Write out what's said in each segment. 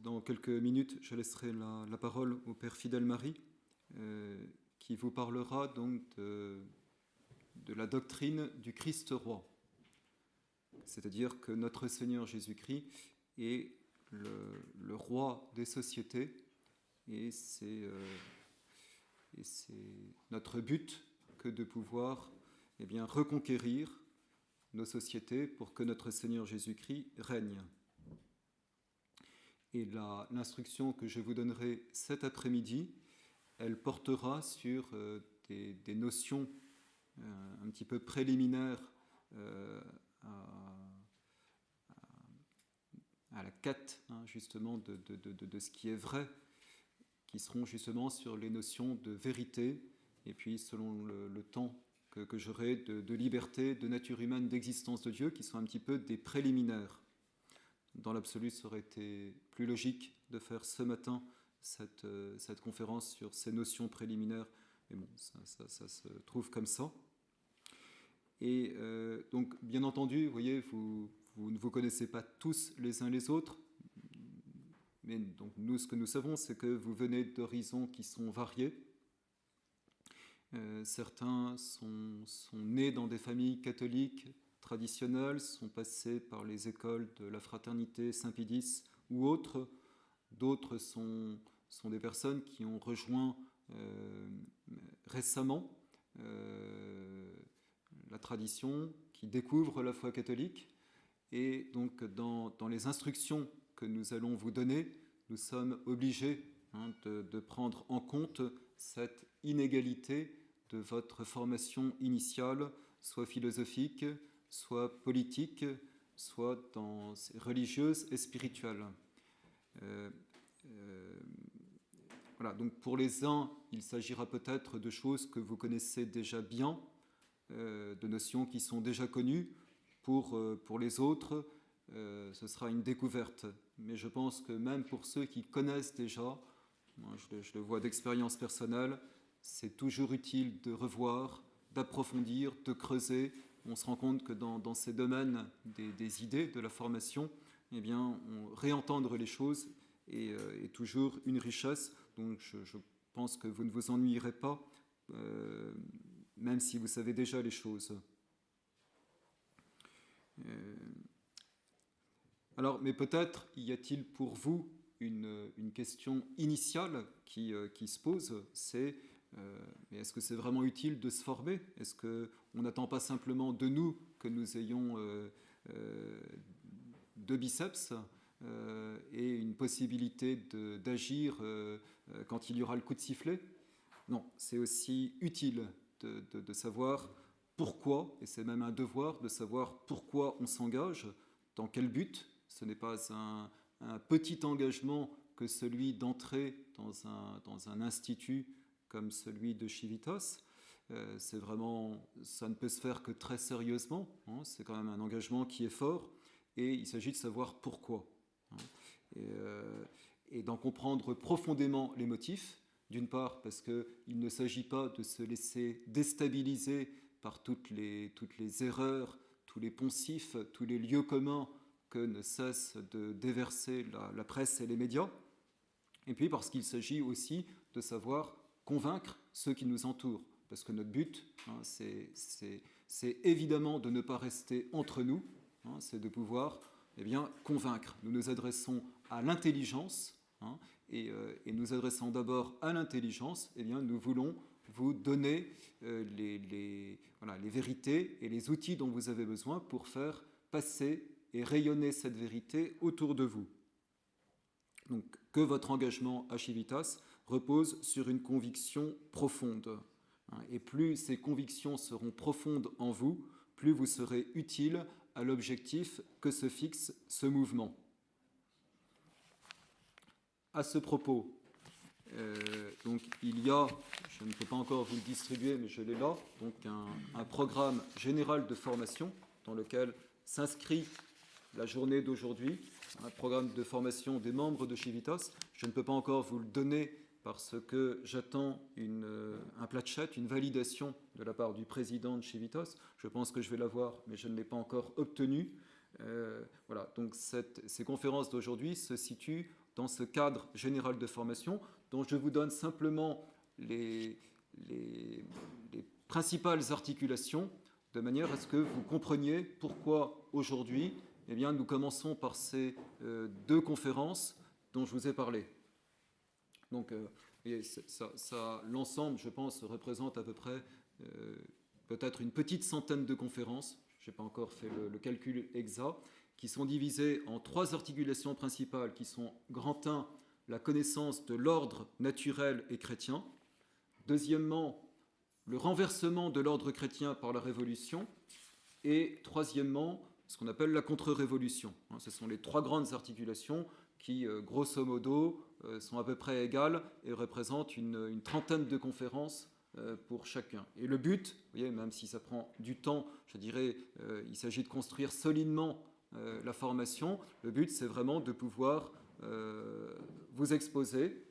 dans quelques minutes, je laisserai la parole au Père Fidèle Marie, qui vous parlera donc de la doctrine du Christ roi. C'est-à-dire que notre Seigneur Jésus-Christ est le roi des sociétés, et c'est notre but que de pouvoir reconquérir nos sociétés pour que notre Seigneur Jésus-Christ règne. Et l'instruction que je vous donnerai cet après-midi, elle portera sur des notions un petit peu préliminaires à la quête justement de ce qui est vrai, qui seront justement sur les notions de vérité, et puis selon le temps que j'aurai de liberté, de nature humaine, d'existence de Dieu, qui sont un petit peu des préliminaires. Dans l'absolu, ça aurait été plus logique de faire ce matin cette conférence sur ces notions préliminaires, mais bon, ça se trouve comme ça. Et donc, bien entendu, vous voyez, vous ne vous connaissez pas tous les uns les autres, mais donc nous, ce que nous savons, c'est que vous venez d'horizons qui sont variés. Certains sont nés dans des familles catholiques traditionnelles, sont passés par les écoles de la fraternité Saint-Pédis ou autres. D'autres sont des personnes qui ont rejoint récemment la tradition, qui découvrent la foi catholique. Et donc dans les instructions que nous allons vous donner, nous sommes obligés de prendre en compte cette inégalité de votre formation initiale, soit philosophique, soit politique, soit religieuse et spirituelle. Voilà, donc pour les uns, il s'agira peut-être de choses que vous connaissez déjà bien, de notions qui sont déjà connues. Pour les autres, ce sera une découverte. Mais je pense que même pour ceux qui connaissent déjà, moi je le vois d'expérience personnelle, c'est toujours utile de revoir, d'approfondir, de creuser. On se rend compte que dans ces domaines des idées, de la formation, réentendre les choses est toujours une richesse. Donc je pense que vous ne vous ennuierez pas, même si vous savez déjà les choses. Alors, mais peut-être y a-t-il pour vous une question initiale qui se pose, c'est mais est-ce que c'est vraiment utile de se former? Est-ce qu'on n'attend pas simplement de nous que nous ayons deux biceps et une possibilité d'agir quand il y aura le coup de sifflet? Non, c'est aussi utile de savoir pourquoi, et c'est même un devoir de savoir pourquoi on s'engage, dans quel but. Ce n'est pas un petit engagement que celui d'entrer dans un institut comme celui de Civitas. C'est vraiment, ça ne peut se faire que très sérieusement. C'est quand même un engagement qui est fort, et il s'agit de savoir pourquoi. Et d'en comprendre profondément les motifs. D'une part, parce qu'il ne s'agit pas de se laisser déstabiliser par toutes les erreurs, tous les poncifs, tous les lieux communs que ne cessent de déverser la presse et les médias. Et puis parce qu'il s'agit aussi de savoir convaincre ceux qui nous entourent. Parce que notre but, c'est évidemment de ne pas rester entre nous, c'est de pouvoir convaincre. Nous nous adressons à l'intelligence, et nous adressant d'abord à l'intelligence, nous voulons vous donner les vérités et les outils dont vous avez besoin pour faire passer et rayonner cette vérité autour de vous. Donc, que votre engagement à Civitas repose sur une conviction profonde. Et plus ces convictions seront profondes en vous, plus vous serez utile à l'objectif que se fixe ce mouvement. À ce propos, donc il y a, je ne peux pas encore vous le distribuer, mais je l'ai là, donc un programme général de formation dans lequel s'inscrit la journée d'aujourd'hui, un programme de formation des membres de Civitas. Je ne peux pas encore vous le donner parce que j'attends un plat de chat, une validation de la part du président de Civitas. Je pense que je vais l'avoir, mais je ne l'ai pas encore obtenu. Voilà, donc ces conférences d'aujourd'hui se situent dans ce cadre général de formation, dont je vous donne simplement les principales articulations, de manière à ce que vous compreniez pourquoi aujourd'hui, eh bien, nous commençons par ces deux conférences dont je vous ai parlé. Donc, l'ensemble, je pense, représente à peu près peut-être une petite centaine de conférences, je n'ai pas encore fait le calcul exact, qui sont divisées en 3 articulations principales qui sont, grand 1, la connaissance de l'ordre naturel et chrétien, deuxièmement, le renversement de l'ordre chrétien par la Révolution, et troisièmement, ce qu'on appelle la contre-révolution. Ce sont les 3 grandes articulations qui, grosso modo, sont à peu près égales et représentent une trentaine de conférences pour chacun. Et le but, vous voyez, même si ça prend du temps, je dirais, il s'agit de construire solidement la formation. Le but, c'est vraiment de pouvoir vous exposer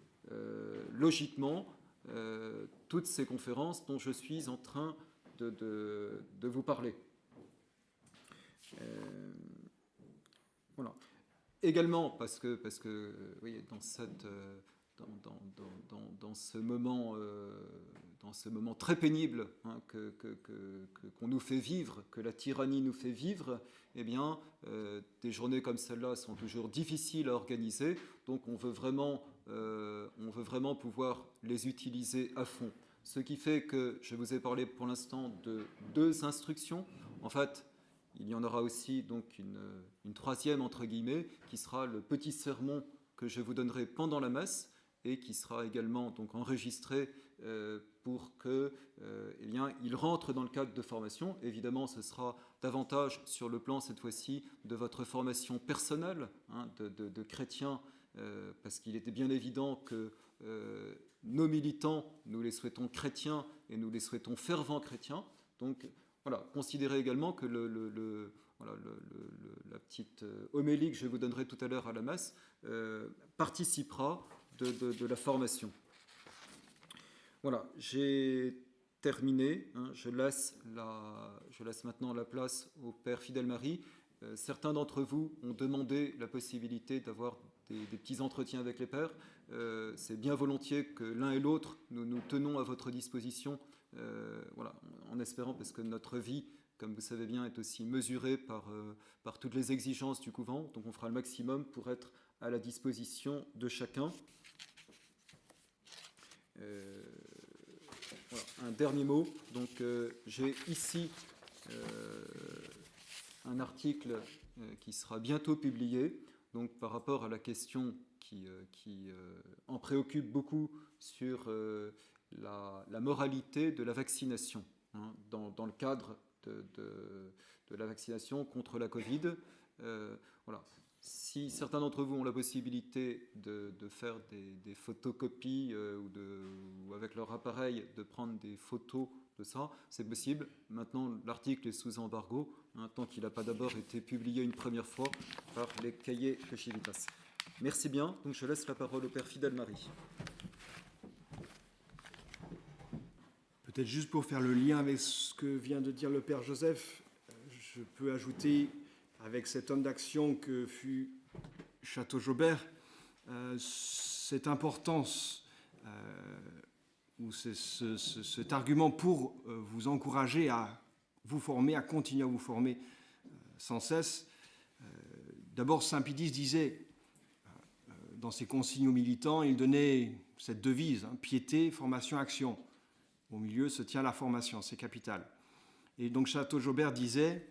logiquement toutes ces conférences dont je suis en train de vous parler. Voilà. Également, parce que vous voyez, dans ce moment très pénible qu'on nous fait vivre, que la tyrannie nous fait vivre, eh bien, des journées comme celle-là sont toujours difficiles à organiser, donc on veut vraiment pouvoir les utiliser à fond. Ce qui fait que je vous ai parlé pour l'instant de 2 instructions. En fait, il y en aura aussi donc une troisième, entre guillemets, qui sera le petit sermon que je vous donnerai pendant la messe et qui sera également donc enregistré pour que, eh bien, il rentre dans le cadre de formation. Évidemment, ce sera davantage sur le plan, cette fois-ci, de votre formation personnelle, de chrétiens, parce qu'il était bien évident que nos militants, nous les souhaitons chrétiens et nous les souhaitons fervents chrétiens. Donc, voilà, considérez également que la petite homélie que je vous donnerai tout à l'heure à la messe participera de la formation. Voilà, j'ai terminé. Je laisse maintenant la place au Père Fidèle Marie. Certains d'entre vous ont demandé la possibilité d'avoir des petits entretiens avec les pères. C'est bien volontiers que l'un et l'autre, nous tenons à votre disposition, voilà, en espérant, parce que notre vie, comme vous savez bien, est aussi mesurée par toutes les exigences du couvent. Donc on fera le maximum pour être à la disposition de chacun. Voilà, un dernier mot. Donc j'ai ici un article qui sera bientôt publié, donc par rapport à la question qui en préoccupe beaucoup sur la moralité de la vaccination, dans le cadre de la vaccination contre la Covid. Voilà. Si certains d'entre vous ont la possibilité de faire des photocopies ou avec leur appareil de prendre des photos de ça, c'est possible. Maintenant, l'article est sous embargo, tant qu'il n'a pas d'abord été publié une première fois par les cahiers de Civitas. Merci bien. Donc je laisse la parole au Père Fidèle Marie. Peut-être juste pour faire le lien avec ce que vient de dire le Père Joseph, je peux ajouter, avec cet homme d'action que fut Château-Jaubert, cette importance ou cet argument pour vous encourager à vous former, à continuer à vous former sans cesse. D'abord, Saint Pie X disait, dans ses consignes aux militants, il donnait cette devise, piété, formation, action. Au milieu se tient la formation, c'est capital. Et donc Château-Jaubert disait,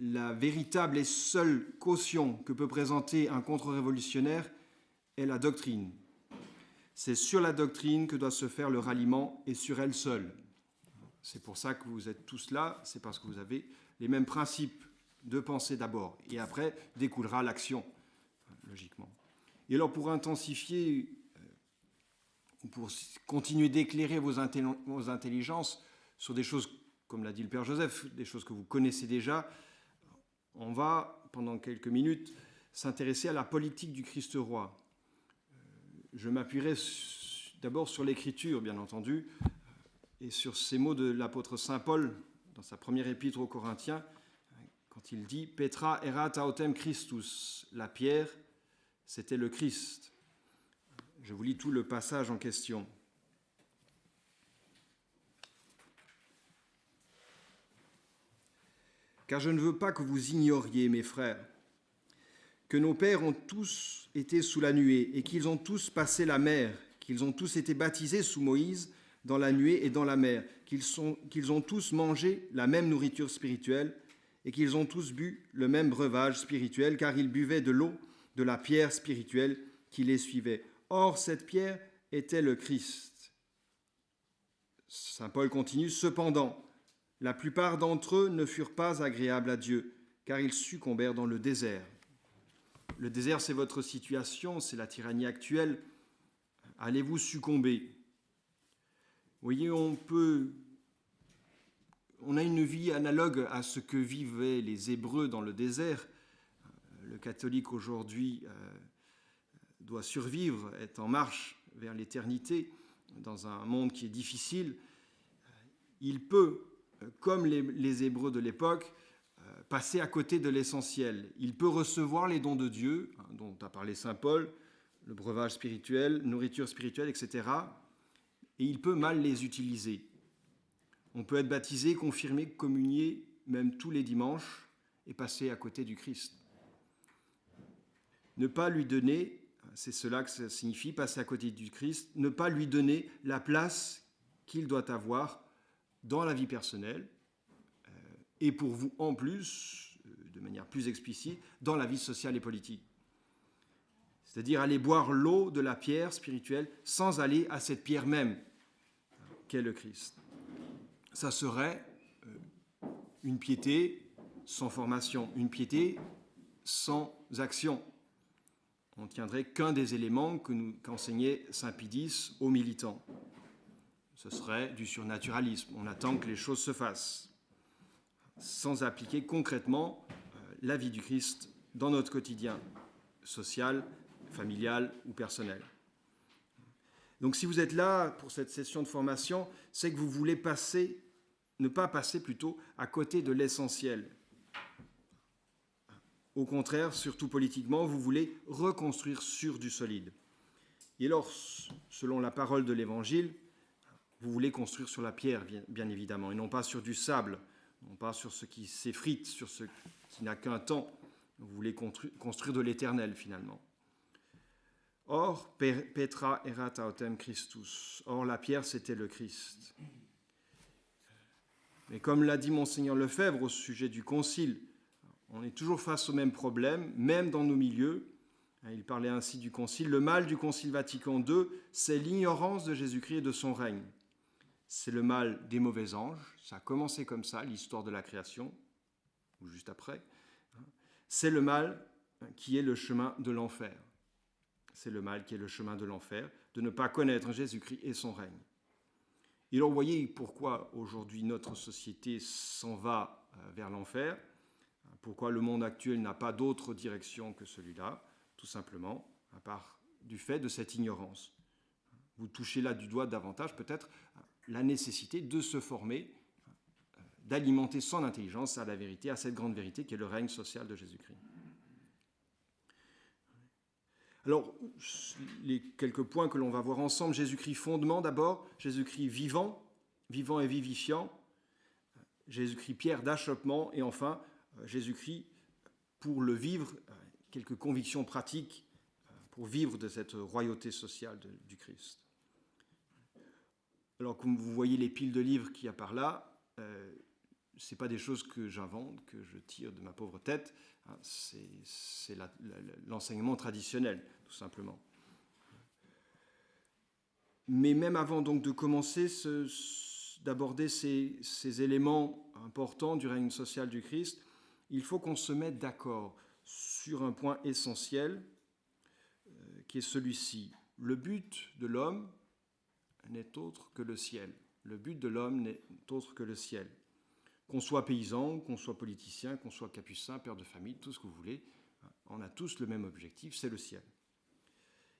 la véritable et seule caution que peut présenter un contre-révolutionnaire est la doctrine. C'est sur la doctrine que doit se faire le ralliement et sur elle seule. C'est pour ça que vous êtes tous là, c'est parce que vous avez les mêmes principes de pensée d'abord. Et après, découlera l'action, logiquement. Et alors, pour intensifier, pour continuer d'éclairer vos intelligences sur des choses, comme l'a dit le Père Joseph, des choses que vous connaissez déjà, on va, pendant quelques minutes, s'intéresser à la politique du Christ roi. Je m'appuierai d'abord sur l'Écriture, bien entendu, et sur ces mots de l'apôtre Saint Paul, dans sa première épître aux Corinthiens, quand il dit « Petra erat autem Christus », la pierre, c'était le Christ. Je vous lis tout le passage en question. Car je ne veux pas que vous ignoriez, mes frères, que nos pères ont tous été sous la nuée et qu'ils ont tous passé la mer, qu'ils ont tous été baptisés sous Moïse dans la nuée et dans la mer, qu'ils ont tous mangé la même nourriture spirituelle et qu'ils ont tous bu le même breuvage spirituel, car ils buvaient de l'eau de la pierre spirituelle qui les suivait. Or, cette pierre était le Christ. Saint Paul continue, cependant, la plupart d'entre eux ne furent pas agréables à Dieu, car ils succombèrent dans le désert. Le désert, c'est votre situation, c'est la tyrannie actuelle. Allez-vous succomber ? Vous voyez, on a une vie analogue à ce que vivaient les Hébreux dans le désert. Le catholique aujourd'hui doit survivre, est en marche vers l'éternité, dans un monde qui est difficile. Il peut, comme les Hébreux de l'époque, passer à côté de l'essentiel. Il peut recevoir les dons de Dieu, dont a parlé saint Paul, le breuvage spirituel, nourriture spirituelle, etc. Et il peut mal les utiliser. On peut être baptisé, confirmé, communié, même tous les dimanches, et passer à côté du Christ. Ne pas lui donner, c'est cela que ça signifie, passer à côté du Christ, ne pas lui donner la place qu'il doit avoir dans la vie personnelle, et pour vous en plus, de manière plus explicite, dans la vie sociale et politique. C'est-à-dire aller boire l'eau de la pierre spirituelle sans aller à cette pierre même qu'est le Christ. Ça serait une piété sans formation, une piété sans action. On ne tiendrait qu'un des éléments qu'enseignait saint Pie aux militants. Ce serait du surnaturalisme. On attend que les choses se fassent, sans appliquer concrètement la vie du Christ dans notre quotidien social, familial ou personnel. Donc si vous êtes là pour cette session de formation, c'est que vous voulez ne pas passer plutôt à côté de l'essentiel. Au contraire, surtout politiquement, vous voulez reconstruire sur du solide. Et alors, selon la parole de l'Évangile, vous voulez construire sur la pierre, bien évidemment, et non pas sur du sable, non pas sur ce qui s'effrite, sur ce qui n'a qu'un temps. Vous voulez construire de l'éternel, finalement. Or, Petra erat autem Christus. Or, la pierre, c'était le Christ. Mais comme l'a dit Monseigneur Lefebvre au sujet du Concile, on est toujours face au même problème, même dans nos milieux. Il parlait ainsi du Concile. Le mal du Concile Vatican II, c'est l'ignorance de Jésus-Christ et de son règne. C'est le mal des mauvais anges. Ça a commencé comme ça, l'histoire de la création, ou juste après. C'est le mal qui est le chemin de l'enfer. C'est le mal qui est le chemin de l'enfer, de ne pas connaître Jésus-Christ et son règne. Et alors, vous voyez pourquoi aujourd'hui notre société s'en va vers l'enfer, pourquoi le monde actuel n'a pas d'autre direction que celui-là, tout simplement, à part du fait de cette ignorance. Vous touchez là du doigt davantage peut-être la nécessité de se former, d'alimenter son intelligence à la vérité, à cette grande vérité qui est le règne social de Jésus-Christ. Alors, les quelques points que l'on va voir ensemble, Jésus-Christ fondement d'abord, Jésus-Christ vivant, vivant et vivifiant, Jésus-Christ pierre d'achoppement, et enfin, Jésus-Christ pour le vivre, quelques convictions pratiques pour vivre de cette royauté sociale du Christ. Alors, comme vous voyez les piles de livres qu'il y a par là, ce n'est pas des choses que j'invente, que je tire de ma pauvre tête, c'est l'enseignement traditionnel, tout simplement. Mais même avant donc de commencer, d'aborder ces éléments importants du règne social du Christ, il faut qu'on se mette d'accord sur un point essentiel, qui est celui-ci. Le but de l'homme n'est autre que le ciel. Le but de l'homme n'est autre que le ciel. Qu'on soit paysan, qu'on soit politicien, qu'on soit capucin, père de famille, tout ce que vous voulez, on a tous le même objectif, c'est le ciel.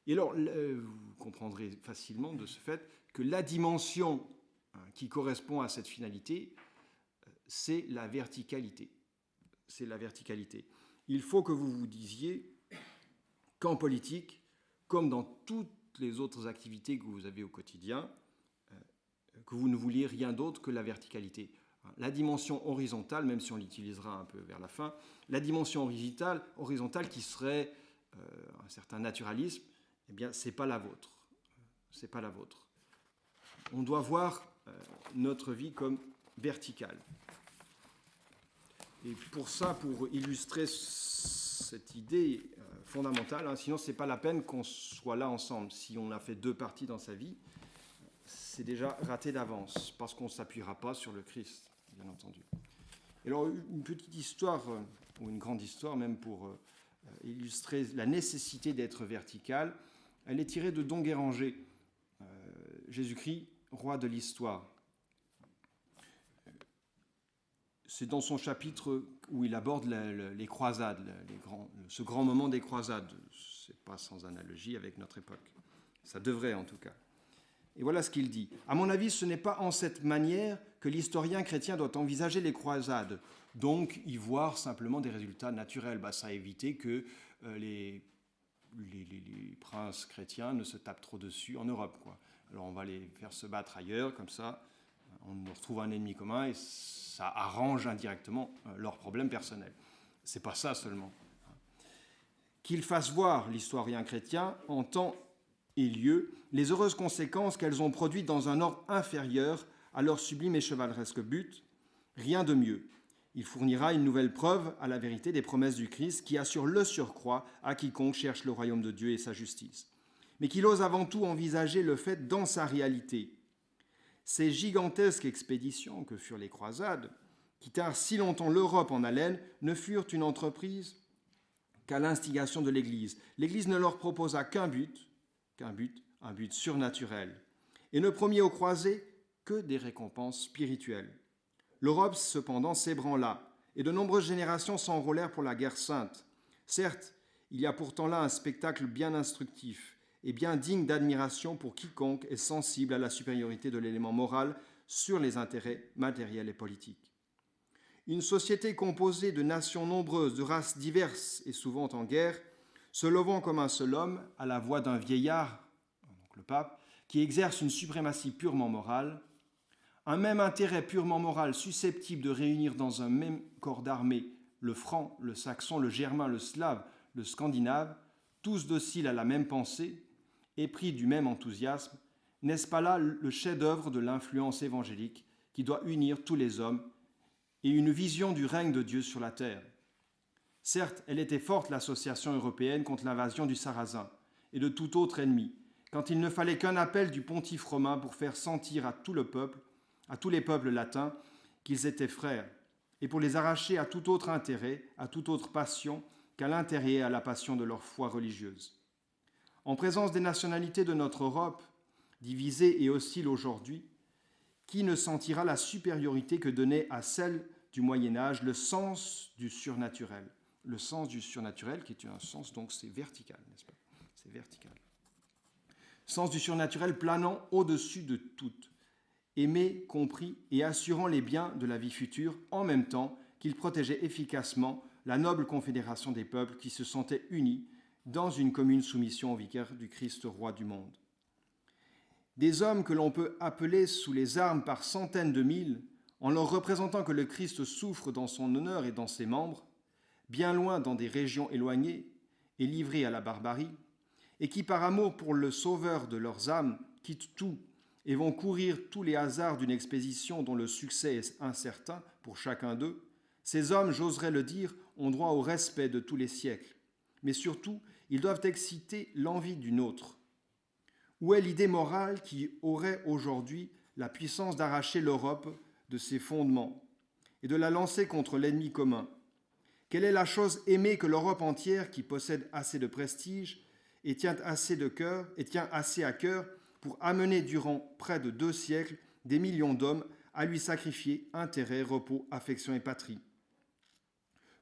Et alors, vous comprendrez facilement de ce fait que la dimension qui correspond à cette finalité, c'est la verticalité. C'est la verticalité. Il faut que vous vous disiez qu'en politique, comme dans toutes les autres activités que vous avez au quotidien, que vous ne vouliez rien d'autre que la verticalité. La dimension horizontale, même si on l'utilisera un peu vers la fin, la dimension horizontale qui serait un certain naturalisme, eh bien, c'est pas la vôtre. C'est pas la vôtre. On doit voir notre vie comme verticale. Et pour ça, pour illustrer cette idée fondamentale, sinon c'est pas la peine qu'on soit là ensemble. Si on a fait 2 parties dans sa vie, c'est déjà raté d'avance, parce qu'on ne s'appuiera pas sur le Christ, bien entendu. Et alors, une petite histoire, ou une grande histoire même, pour illustrer la nécessité d'être vertical, elle est tirée de Don Guéranger, Jésus-Christ, roi de l'histoire. C'est dans son chapitre où il aborde les croisades, ce grand moment des croisades. Ce n'est pas sans analogie avec notre époque. Ça devrait en tout cas. Et voilà ce qu'il dit. « À mon avis, ce n'est pas en cette manière que l'historien chrétien doit envisager les croisades, donc y voir simplement des résultats naturels. Ça a évité que les princes chrétiens ne se tapent trop dessus en Europe, quoi. Alors on va les faire se battre ailleurs, comme ça, on retrouve un ennemi commun et ça arrange indirectement leurs problèmes personnels. C'est pas ça seulement. Qu'il fasse voir, l'historien chrétien, en temps et lieu, les heureuses conséquences qu'elles ont produites dans un ordre inférieur à leur sublime et chevaleresque but, rien de mieux. Il fournira une nouvelle preuve à la vérité des promesses du Christ qui assure le surcroît à quiconque cherche le royaume de Dieu et sa justice. Mais qu'il ose avant tout envisager le fait dans sa réalité. Ces gigantesques expéditions que furent les croisades, qui tinrent si longtemps l'Europe en haleine, ne furent une entreprise qu'à l'instigation de l'Église. L'Église ne leur proposa un but surnaturel, et ne promit aux croisés que des récompenses spirituelles. L'Europe, cependant, s'ébranla, et de nombreuses générations s'enrôlèrent pour la guerre sainte. Certes, il y a pourtant là un spectacle bien instructif et bien digne d'admiration pour quiconque est sensible à la supériorité de l'élément moral sur les intérêts matériels et politiques. Une société composée de nations nombreuses, de races diverses et souvent en guerre, se levant comme un seul homme à la voix d'un vieillard, donc le pape, qui exerce une suprématie purement morale, un même intérêt purement moral susceptible de réunir dans un même corps d'armée le franc, le saxon, le germain, le slave, le scandinave, tous dociles à la même pensée, épris du même enthousiasme, n'est-ce pas là le chef-d'œuvre de l'influence évangélique qui doit unir tous les hommes et une vision du règne de Dieu sur la terre? Certes, elle était forte, l'association européenne, contre l'invasion du Sarrasin et de tout autre ennemi, quand il ne fallait qu'un appel du pontife romain pour faire sentir à tous les peuples latins, qu'ils étaient frères, et pour les arracher à tout autre intérêt, à toute autre passion qu'à l'intérêt et à la passion de leur foi religieuse. En présence des nationalités de notre Europe, divisée et hostile aujourd'hui, qui ne sentira la supériorité que donnait à celle du Moyen-Âge le sens du surnaturel? Le sens du surnaturel, qui est un sens, donc c'est vertical, n'est-ce pas? C'est vertical. Sens du surnaturel planant au-dessus de tout, aimé, compris et assurant les biens de la vie future, en même temps qu'il protégeait efficacement la noble confédération des peuples qui se sentaient unis dans une commune soumission au vicaire du Christ roi du monde. Des hommes que l'on peut appeler sous les armes par centaines de mille, en leur représentant que le Christ souffre dans son honneur et dans ses membres, bien loin dans des régions éloignées et livrées à la barbarie, et qui par amour pour le sauveur de leurs âmes quittent tout et vont courir tous les hasards d'une expédition dont le succès est incertain pour chacun d'eux, ces hommes, j'oserais le dire, ont droit au respect de tous les siècles. Mais surtout, ils doivent exciter l'envie d'une autre. Où est l'idée morale qui aurait aujourd'hui la puissance d'arracher l'Europe de ses fondements et de la lancer contre l'ennemi commun? Quelle est la chose aimée que l'Europe entière, qui possède assez de prestige et tient assez à cœur pour amener durant près de 2 siècles des millions d'hommes à lui sacrifier intérêt, repos, affection et patrie?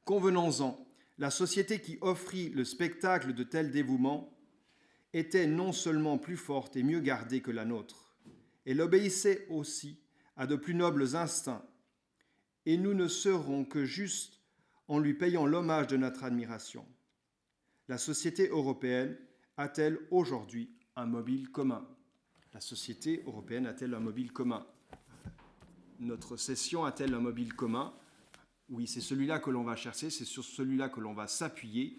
Convenons-en, la société qui offrit le spectacle de tel dévouement était non seulement plus forte et mieux gardée que la nôtre, elle obéissait aussi à de plus nobles instincts, et nous ne serons que justes en lui payant l'hommage de notre admiration. La société européenne a-t-elle aujourd'hui un mobile commun? La société européenne a-t-elle un mobile commun? Notre session a-t-elle un mobile commun? Oui, c'est celui-là que l'on va chercher, c'est sur celui-là que l'on va s'appuyer,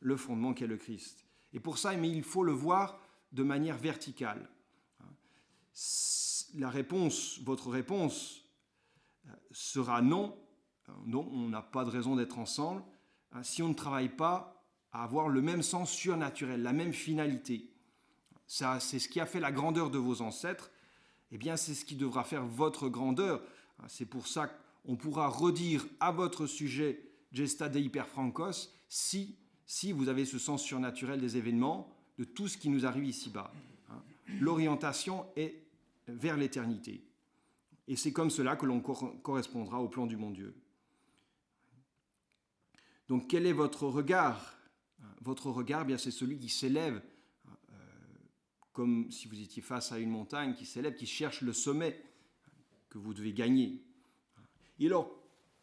le fondement qu'est le Christ. Et pour ça, mais il faut le voir de manière verticale. La réponse, votre réponse sera non. Non, on n'a pas de raison d'être ensemble si on ne travaille pas à avoir le même sens surnaturel, la même finalité. Ça, c'est ce qui a fait la grandeur de vos ancêtres. Eh bien, c'est ce qui devra faire votre grandeur. C'est pour ça qu'on pourra redire à votre sujet Gesta Dei per Francos si vous avez ce sens surnaturel des événements, de tout ce qui nous arrive ici-bas. L'orientation est vers l'éternité. Et c'est comme cela que l'on correspondra au plan du bon Dieu. Donc, quel est votre regard? Votre regard, bien, c'est celui qui s'élève, comme si vous étiez face à une montagne qui s'élève, qui cherche le sommet que vous devez gagner. Et alors,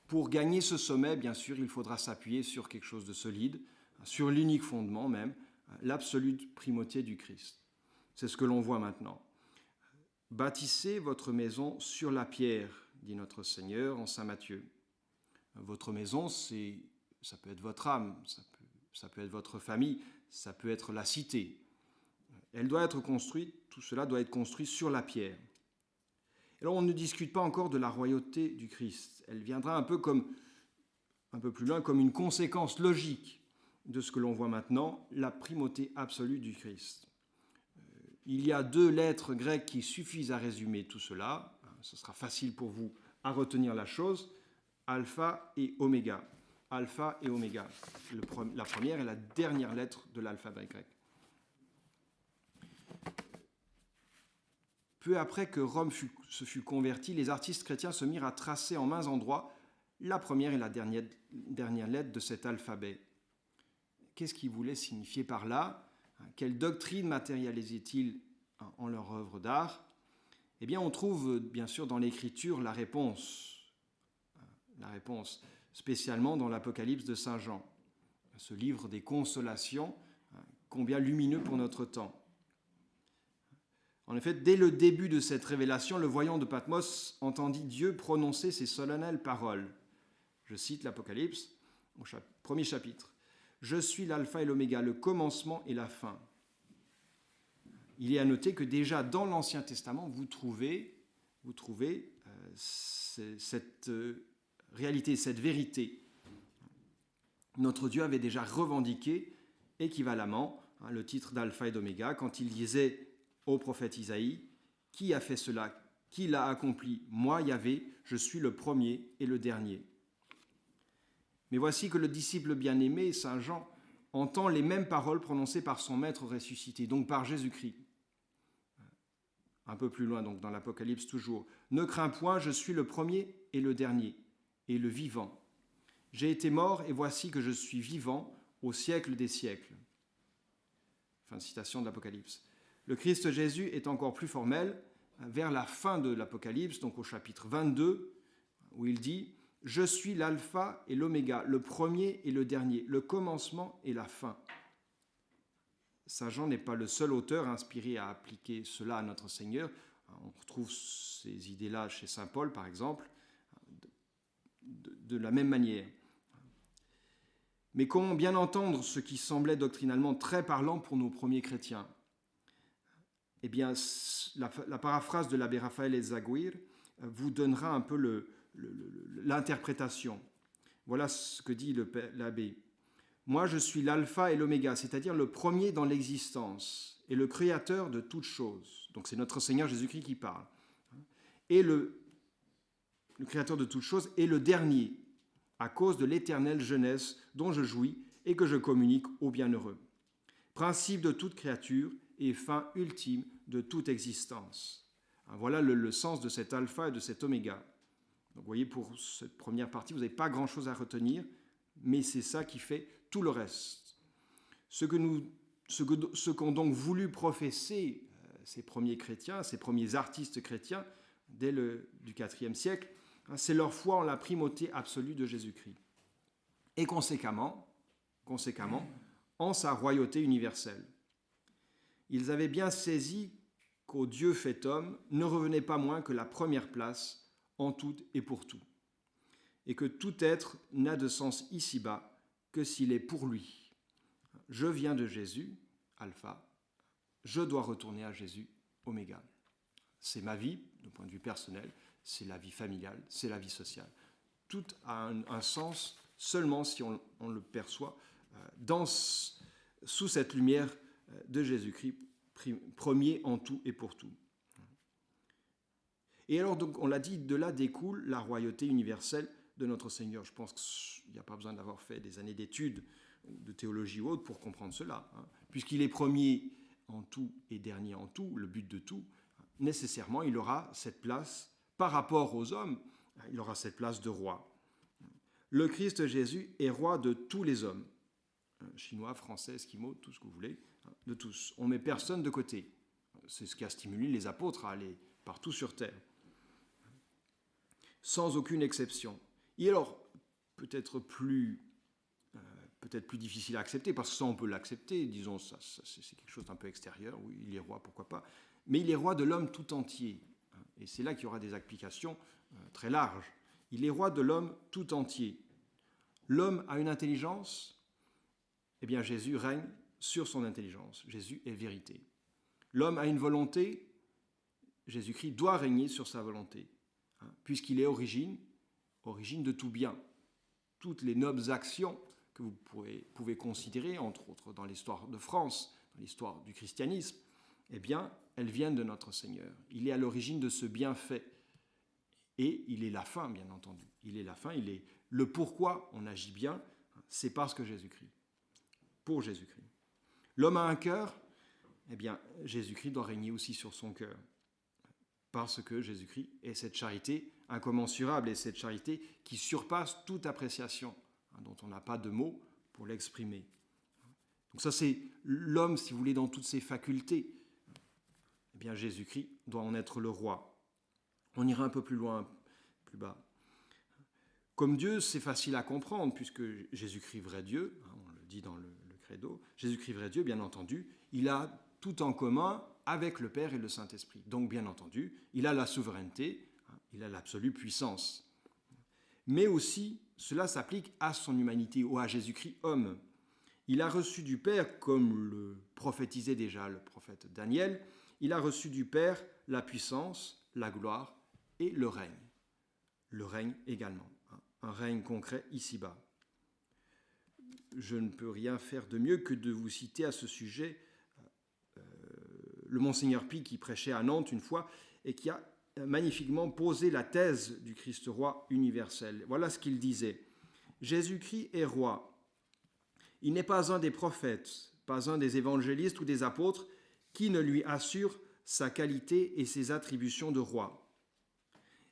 pour gagner ce sommet, bien sûr, il faudra s'appuyer sur quelque chose de solide, sur l'unique fondement même, l'absolue primauté du Christ. C'est ce que l'on voit maintenant. Bâtissez votre maison sur la pierre, dit notre Seigneur en Saint Matthieu. Votre maison, ça peut être votre âme, ça peut être votre famille, ça peut être la cité. Elle doit être construite, tout cela doit être construit sur la pierre. Alors on ne discute pas encore de la royauté du Christ. Elle viendra un peu plus loin, comme une conséquence logique de ce que l'on voit maintenant, la primauté absolue du Christ. Il y a 2 lettres grecques qui suffisent à résumer tout cela. Ce sera facile pour vous à retenir la chose. Alpha et oméga. Alpha et oméga. La première et la dernière lettre de l'alphabet grec. Peu après que Rome se fut convertie, les artistes chrétiens se mirent à tracer en maint endroits la première et la dernière lettre de cet alphabet. Qu'est-ce qu'ils voulaient signifier par là? Quelle doctrine matérialisait-il en leur œuvre d'art? Eh bien, on trouve bien sûr dans l'Écriture la réponse, spécialement dans l'Apocalypse de Saint Jean, ce livre des consolations, combien lumineux pour notre temps. En effet, dès le début de cette révélation, le voyant de Patmos entendit Dieu prononcer ces solennelles paroles. Je cite l'Apocalypse au premier chapitre. « Je suis l'alpha et l'oméga, le commencement et la fin. » Il est à noter que déjà dans l'Ancien Testament, vous trouvez cette réalité, cette vérité. Notre Dieu avait déjà revendiqué équivalemment le titre d'alpha et d'oméga quand il disait au prophète Isaïe, « Qui a fait cela? Qui l'a accompli? Moi, Yahvé, je suis le premier et le dernier. » Mais voici que le disciple bien-aimé, Saint Jean, entend les mêmes paroles prononcées par son maître ressuscité, donc par Jésus-Christ. Un peu plus loin, donc dans l'Apocalypse toujours. « Ne crains point, je suis le premier et le dernier, et le vivant. J'ai été mort, et voici que je suis vivant au siècle des siècles. » Fin de citation de l'Apocalypse. Le Christ Jésus est encore plus formel vers la fin de l'Apocalypse, donc au chapitre 22, où il dit « Je suis l'alpha et l'oméga, le premier et le dernier, le commencement et la fin. » Saint Jean n'est pas le seul auteur inspiré à appliquer cela à notre Seigneur. On retrouve ces idées-là chez Saint Paul, par exemple, de la même manière. Mais comment bien entendre ce qui semblait doctrinalement très parlant pour nos premiers chrétiens? Eh bien, la paraphrase de l'abbé Raphaël Ezaguirre vous donnera un peu l'interprétation. Voilà ce que dit l'abbé. « Moi, je suis l'alpha et l'oméga, c'est-à-dire le premier dans l'existence et le créateur de toutes choses. » Donc c'est notre Seigneur Jésus-Christ qui parle. Et le créateur de toutes choses est le dernier, à cause de l'éternelle jeunesse dont je jouis et que je communique aux bienheureux. Principe de toute créature et fin ultime de toute existence. Voilà le sens de cet alpha et de cet oméga. Donc vous voyez, pour cette première partie, vous n'avez pas grand-chose à retenir, mais c'est ça qui fait tout le reste. Ce qu'ont donc voulu professer ces premiers chrétiens, ces premiers artistes chrétiens, dès du IVe siècle, c'est leur foi en la primauté absolue de Jésus-Christ. Et conséquemment, en sa royauté universelle. Ils avaient bien saisi qu'au Dieu fait homme ne revenait pas moins que la première place en tout et pour tout, et que tout être n'a de sens ici-bas que s'il est pour lui. Je viens de Jésus, alpha, je dois retourner à Jésus, oméga. C'est ma vie, d'un point de vue personnel, c'est la vie familiale, c'est la vie sociale. Tout a un sens seulement si on le perçoit sous cette lumière de Jésus-Christ, premier en tout et pour tout. Et alors, donc, on l'a dit, de là découle la royauté universelle de notre Seigneur. Je pense qu'il n'y a pas besoin d'avoir fait des années d'études de théologie ou autre pour comprendre cela. Puisqu'il est premier en tout et dernier en tout, le but de tout, nécessairement, il aura cette place, par rapport aux hommes, il aura cette place de roi. Le Christ Jésus est roi de tous les hommes. Chinois, français, esquimaux, tout ce que vous voulez, de tous. On ne met personne de côté. C'est ce qui a stimulé les apôtres à aller partout sur terre. Sans aucune exception. Et alors, peut-être plus difficile à accepter, parce que ça on peut l'accepter, disons, ça c'est quelque chose d'un peu extérieur, oui, il est roi, pourquoi pas, mais il est roi de l'homme tout entier, et c'est là qu'il y aura des applications très larges. Il est roi de l'homme tout entier. L'homme a une intelligence, eh bien Jésus règne sur son intelligence, Jésus est vérité. L'homme a une volonté, Jésus-Christ doit régner sur sa volonté, puisqu'il est origine de tout bien. Toutes les nobles actions que vous pouvez considérer, entre autres dans l'histoire de France, dans l'histoire du christianisme, eh bien, elles viennent de notre Seigneur. Il est à l'origine de ce bienfait. Et il est la fin, bien entendu. Il est la fin, il est le pourquoi on agit bien, c'est parce que Jésus-Christ. Pour Jésus-Christ. L'homme a un cœur, eh bien, Jésus-Christ doit régner aussi sur son cœur. Parce que Jésus-Christ est cette charité incommensurable et cette charité qui surpasse toute appréciation, dont on n'a pas de mots pour l'exprimer. Donc ça, c'est l'homme, si vous voulez, dans toutes ses facultés. Eh bien, Jésus-Christ doit en être le roi. On ira un peu plus loin, plus bas. Comme Dieu, c'est facile à comprendre, puisque Jésus-Christ, vrai Dieu, on le dit dans le credo, Jésus-Christ, vrai Dieu, bien entendu, il a tout en commun avec le Père et le Saint-Esprit. Donc, bien entendu, il a la souveraineté, il a l'absolue puissance. Mais aussi, cela s'applique à son humanité, ou à Jésus-Christ, homme. Il a reçu du Père, comme le prophétisait déjà le prophète Daniel, il a reçu du Père la puissance, la gloire et le règne. Le règne également, un règne concret ici-bas. Je ne peux rien faire de mieux que de vous citer à ce sujet le Monseigneur Pi qui prêchait à Nantes une fois et qui a magnifiquement posé la thèse du Christ roi universel. Voilà ce qu'il disait. Jésus-Christ est roi. Il n'est pas un des prophètes, pas un des évangélistes ou des apôtres qui ne lui assure sa qualité et ses attributions de roi.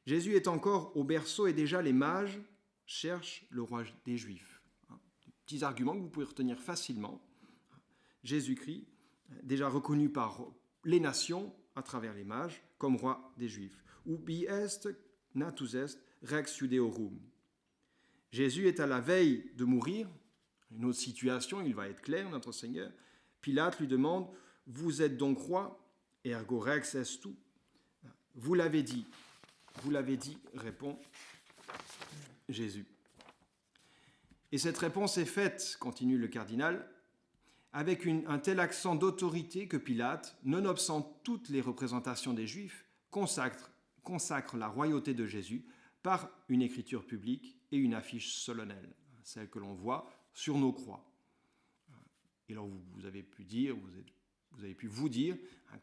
Jésus est encore au berceau et déjà les mages cherchent le roi des Juifs. Des petits arguments que vous pouvez retenir facilement. Jésus-Christ, déjà reconnu par les nations à travers les mages comme roi des Juifs. Ubi est natus est rex Judeorum. Jésus est à la veille de mourir. Une autre situation, il va être clair, notre Seigneur. Pilate lui demande « Vous êtes donc roi, ergo rex estu ?» Vous l'avez dit, répond Jésus. Et cette réponse est faite, continue le cardinal, avec un tel accent d'autorité que Pilate, nonobstant toutes les représentations des Juifs, consacre la royauté de Jésus par une écriture publique et une affiche solennelle, celle que l'on voit sur nos croix. Et alors vous avez pu dire, vous avez pu vous dire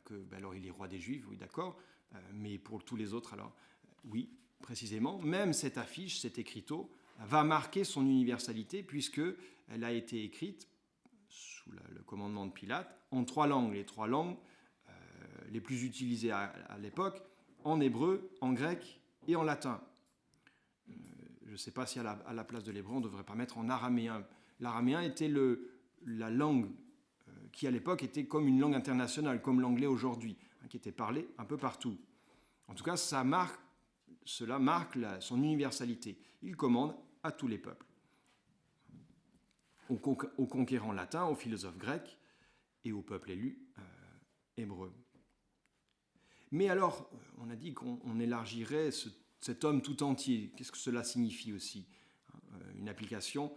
que alors il est roi des Juifs, oui d'accord, mais pour tous les autres alors, oui, précisément, même cette affiche, cet écriteau, va marquer son universalité puisqu'elle a été écrite sous le commandement de Pilate en 3 langues, les 3 langues les plus utilisées à l'époque, en hébreu, en grec et en latin. Je ne sais pas si à la place de l'hébreu, on ne devrait pas mettre en araméen. L'araméen était la langue qui, à l'époque, était comme une langue internationale, comme l'anglais aujourd'hui, qui était parlée un peu partout. En tout cas, cela marque son universalité. Il commande à tous les peuples. aux conquérants latins, aux philosophes grecs et au peuple élu hébreu. Mais alors, on a dit qu'on élargirait cet homme tout entier. Qu'est-ce que cela signifie aussi? Une application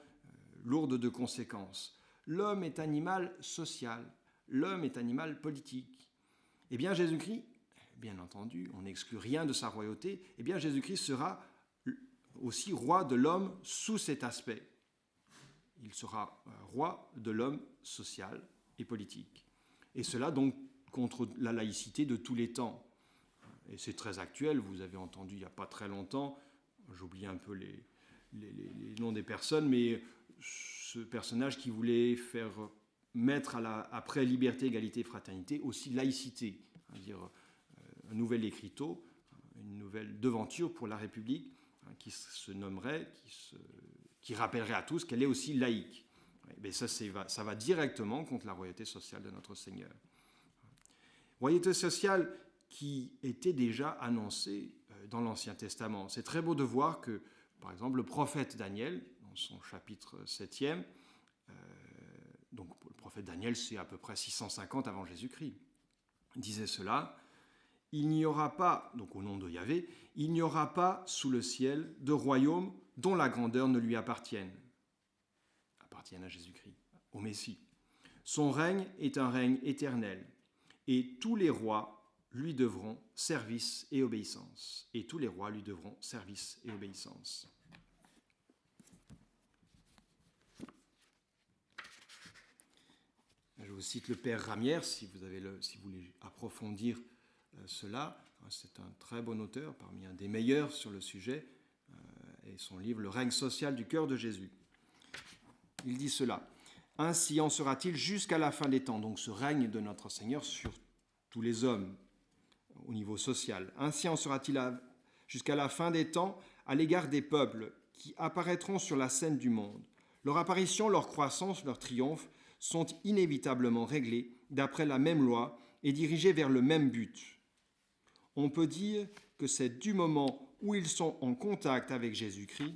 lourde de conséquences. L'homme est animal social, l'homme est animal politique. Eh bien, Jésus-Christ, bien entendu, on n'exclut rien de sa royauté, eh bien, Jésus-Christ sera aussi roi de l'homme sous cet aspect. Il sera roi de l'homme social et politique. Et cela donc contre la laïcité de tous les temps. Et c'est très actuel, vous avez entendu il n'y a pas très longtemps, j'oublie un peu les noms des personnes, mais ce personnage qui voulait faire mettre après liberté, égalité et fraternité aussi laïcité, c'est-à-dire un nouvel écriteau, une nouvelle devanture pour la République qui se nommerait, qui rappellerait à tous qu'elle est aussi laïque. Mais ça va directement contre la royauté sociale de notre Seigneur. Royauté sociale qui était déjà annoncée dans l'Ancien Testament. C'est très beau de voir que, par exemple, le prophète Daniel, dans son chapitre 7e, donc le prophète Daniel, c'est à peu près 650 avant Jésus-Christ, disait cela: il n'y aura pas, donc au nom de Yahvé, il n'y aura pas sous le ciel de royaume dont la grandeur ne lui appartienne à Jésus-Christ, au Messie. Son règne est un règne éternel, et tous les rois lui devront service et obéissance. Et tous les rois lui devront service et obéissance. Je vous cite le père Ramière, si vous voulez approfondir cela. C'est un très bon auteur, parmi un des meilleurs sur le sujet, et son livre « Le règne social du cœur de Jésus ». Il dit cela: « Ainsi en sera-t-il jusqu'à la fin des temps », donc ce règne de notre Seigneur sur tous les hommes au niveau social. « Ainsi en sera-t-il jusqu'à la fin des temps à l'égard des peuples qui apparaîtront sur la scène du monde. Leur apparition, leur croissance, leur triomphe sont inévitablement réglés d'après la même loi et dirigés vers le même but. On peut dire que c'est du moment où ils sont en contact avec Jésus-Christ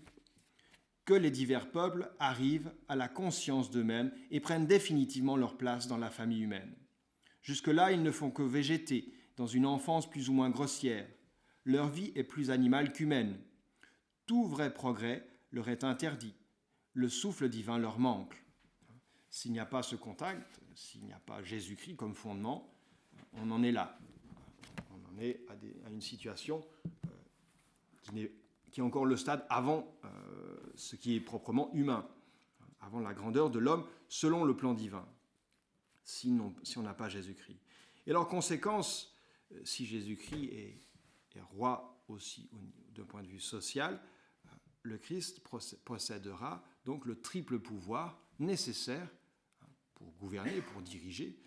que les divers peuples arrivent à la conscience d'eux-mêmes et prennent définitivement leur place dans la famille humaine. Jusque-là, ils ne font que végéter dans une enfance plus ou moins grossière. Leur vie est plus animale qu'humaine. Tout vrai progrès leur est interdit. Le souffle divin leur manque. S'il n'y a pas ce contact, s'il n'y a pas Jésus-Christ comme fondement, on en est là. On en est à une situation qui est encore le stade avant ce qui est proprement humain, avant la grandeur de l'homme selon le plan divin, si on n'a pas Jésus-Christ. Et alors, conséquence, si Jésus-Christ est roi aussi d'un point de vue social, le Christ possédera donc le triple pouvoir nécessaire pour gouverner, pour diriger,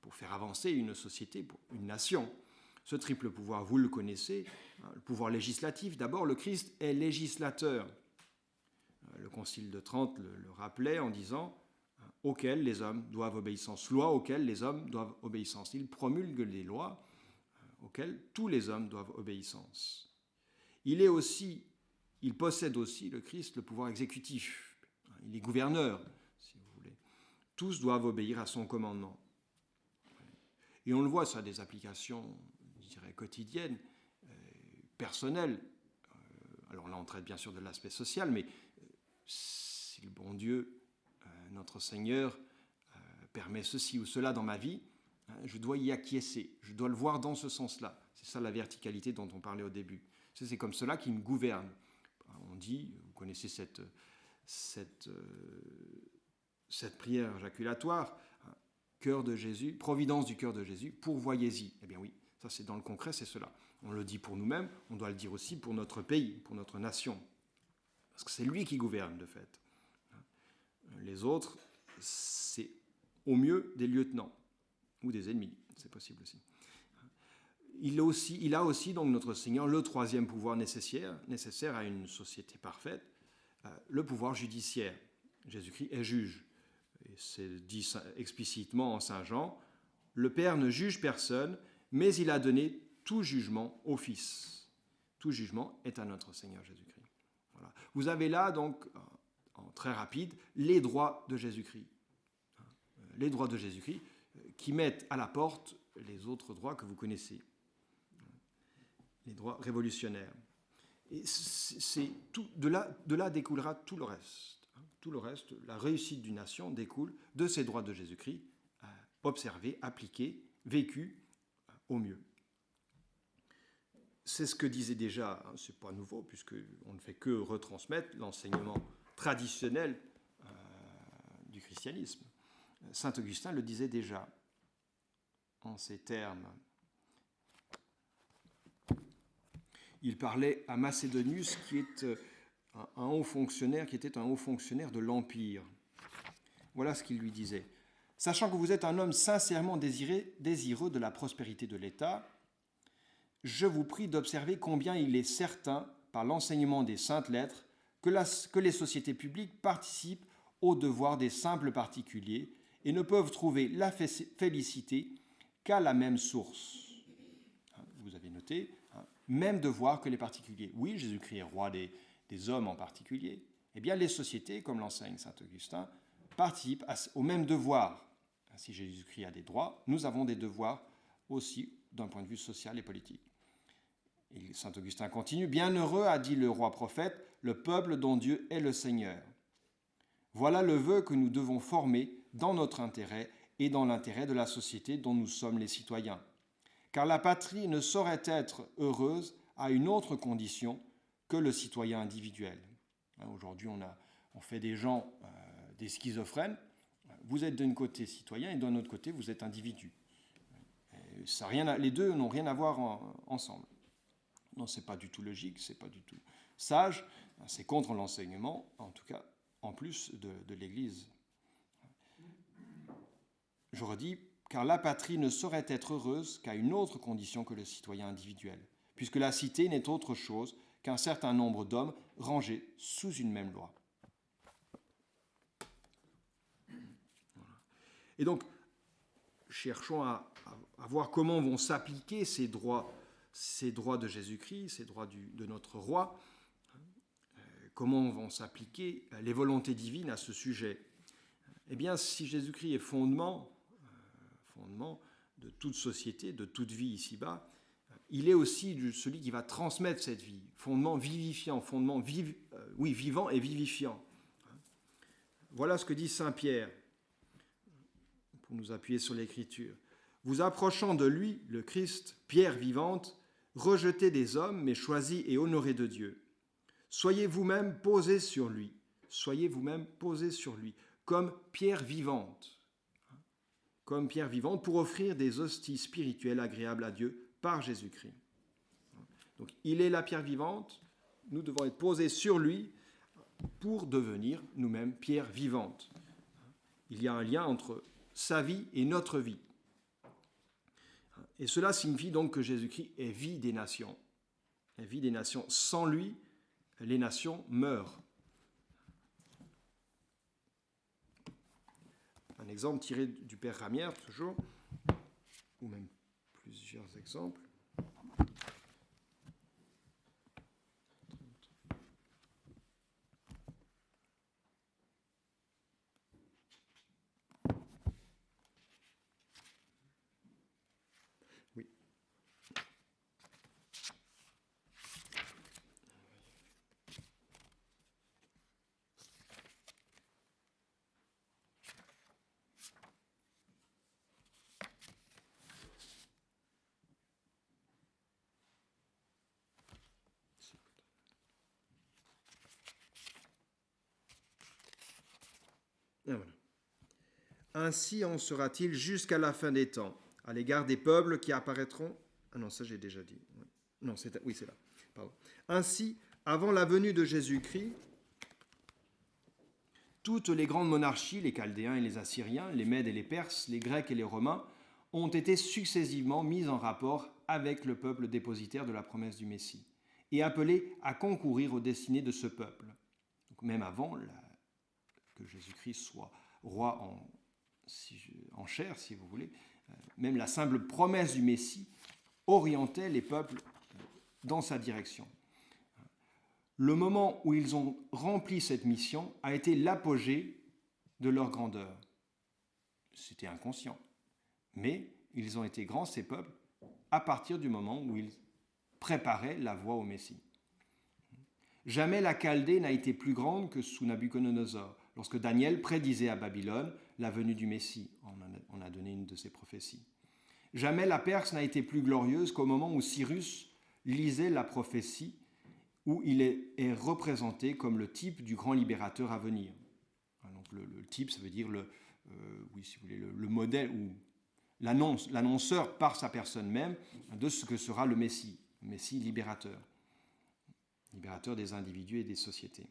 pour faire avancer une société, une nation. Ce triple pouvoir, vous le connaissez, le pouvoir législatif. D'abord, le Christ est législateur. Le Concile de Trente le rappelait en disant auxquelles les hommes doivent obéissance, lois auxquelles les hommes doivent obéissance. Il promulgue les lois auxquelles tous les hommes doivent obéissance. Il possède aussi, le Christ, le pouvoir exécutif. Il est gouverneur, si vous voulez. Tous doivent obéir à son commandement. Et on le voit, ça a des applications, je dirais, quotidiennes, personnelles. Alors là, on traite bien sûr de l'aspect social, mais si le bon Dieu, notre Seigneur, permet ceci ou cela dans ma vie, je dois y acquiescer, je dois le voir dans ce sens-là. C'est ça la verticalité dont on parlait au début. C'est comme cela qu'il me gouverne. On dit, vous connaissez cette prière jaculatoire, cœur de Jésus, providence du cœur de Jésus, pourvoyez-y. Eh bien oui, ça c'est dans le concret, c'est cela. On le dit pour nous-mêmes, on doit le dire aussi pour notre pays, pour notre nation. Parce que c'est lui qui gouverne, de fait. Les autres, c'est au mieux des lieutenants ou des ennemis, c'est possible aussi. Il a aussi, donc, notre Seigneur, le troisième pouvoir nécessaire à une société parfaite, le pouvoir judiciaire. Jésus-Christ est juge. Et c'est dit explicitement en Saint Jean, le Père ne juge personne, mais il a donné tout jugement au Fils. Tout jugement est à notre Seigneur Jésus-Christ. Voilà. Vous avez là donc en très rapide, les droits de Jésus-Christ. Les droits de Jésus-Christ qui mettent à la porte les autres droits que vous connaissez, les droits révolutionnaires. Et de là découlera tout le reste. Tout le reste, la réussite d'une nation découle de ces droits de Jésus-Christ, observés, appliqués, vécus au mieux. C'est ce que disait déjà, ce n'est pas nouveau, puisqu'on ne fait que retransmettre l'enseignement traditionnel du christianisme. Saint Augustin le disait déjà en ces termes. Il parlait à Macédonius, qui est un haut fonctionnaire, qui était un haut fonctionnaire de l'Empire. Voilà ce qu'il lui disait. « Sachant que vous êtes un homme sincèrement désireux de la prospérité de l'État, je vous prie d'observer combien il est certain, par l'enseignement des saintes lettres, que les sociétés publiques participent aux devoirs des simples particuliers et ne peuvent trouver la félicité qu'à la même source. » Vous avez noté, même devoir que les particuliers. Oui, Jésus-Christ est roi des hommes en particulier. Eh bien, les sociétés, comme l'enseigne saint Augustin, participent au même devoir. Si Jésus-Christ a des droits, nous avons des devoirs aussi d'un point de vue social et politique. Et saint Augustin continue, « Bienheureux, a dit le roi prophète, le peuple dont Dieu est le Seigneur. Voilà le vœu que nous devons former dans notre intérêt et dans l'intérêt de la société dont nous sommes les citoyens. Car la patrie ne saurait être heureuse à une autre condition que le citoyen individuel. » Aujourd'hui, on fait des gens des schizophrènes. Vous êtes d'un côté citoyen et d'un autre côté, vous êtes individu. Les deux n'ont rien à voir ensemble. Non, ce n'est pas du tout logique, ce n'est pas du tout sage, c'est contre l'enseignement, en tout cas, en plus de l'Église. Je redis, car la patrie ne saurait être heureuse qu'à une autre condition que le citoyen individuel, puisque la cité n'est autre chose qu'un certain nombre d'hommes rangés sous une même loi. Et donc, cherchons à voir comment vont s'appliquer ces droits de Jésus-Christ, ces droits de notre roi, comment vont s'appliquer les volontés divines à ce sujet. Eh bien, si Jésus-Christ est fondement de toute société, de toute vie ici-bas, il est aussi celui qui va transmettre cette vie, fondement vivifiant, vivant et vivifiant. Voilà ce que dit saint Pierre, pour nous appuyer sur l'Écriture. « Vous approchant de lui, le Christ, pierre vivante, rejeté des hommes, mais choisi et honoré de Dieu. Soyez vous-même posés sur lui, comme pierre vivante, pour offrir des hosties spirituelles agréables à Dieu par Jésus-Christ. » Donc, il est la pierre vivante, nous devons être posés sur lui pour devenir nous-mêmes pierre vivante. Il y a un lien entre sa vie et notre vie. Et cela signifie donc que Jésus-Christ est vie des nations. La vie des nations. Sans lui, les nations meurent. Un exemple tiré du Père Ramière, toujours, ou même plusieurs exemples. Oui. Voilà. Ainsi en sera-t-il jusqu'à la fin des temps, à l'égard des peuples qui apparaîtront. Ah non, ça j'ai déjà dit. Non, c'est là. Pardon. Ainsi, avant la venue de Jésus-Christ, toutes les grandes monarchies, les Chaldéens et les Assyriens, les Mèdes et les Perses, les Grecs et les Romains, ont été successivement mises en rapport avec le peuple dépositaire de la promesse du Messie et appelées à concourir aux destinées de ce peuple. Donc même avant que Jésus-Christ soit roi en chair, si vous voulez, même la simple promesse du Messie orientait les peuples dans sa direction. le moment où ils ont rempli cette mission a été l'apogée de leur grandeur. C'était inconscient. Mais ils ont été grands, ces peuples, à partir du moment où ils préparaient la voie au Messie. Jamais la Chaldée n'a été plus grande que sous Nabuchodonosor, lorsque Daniel prédisait à Babylone la venue du Messie. On a donné une de ses prophéties. Jamais la Perse n'a été plus glorieuse qu'au moment où Cyrus lisait la prophétie, où il est représenté comme le type du grand libérateur à venir. Donc le type, ça veut dire le modèle ou l'annonceur par sa personne même de ce que sera le Messie libérateur des individus et des sociétés.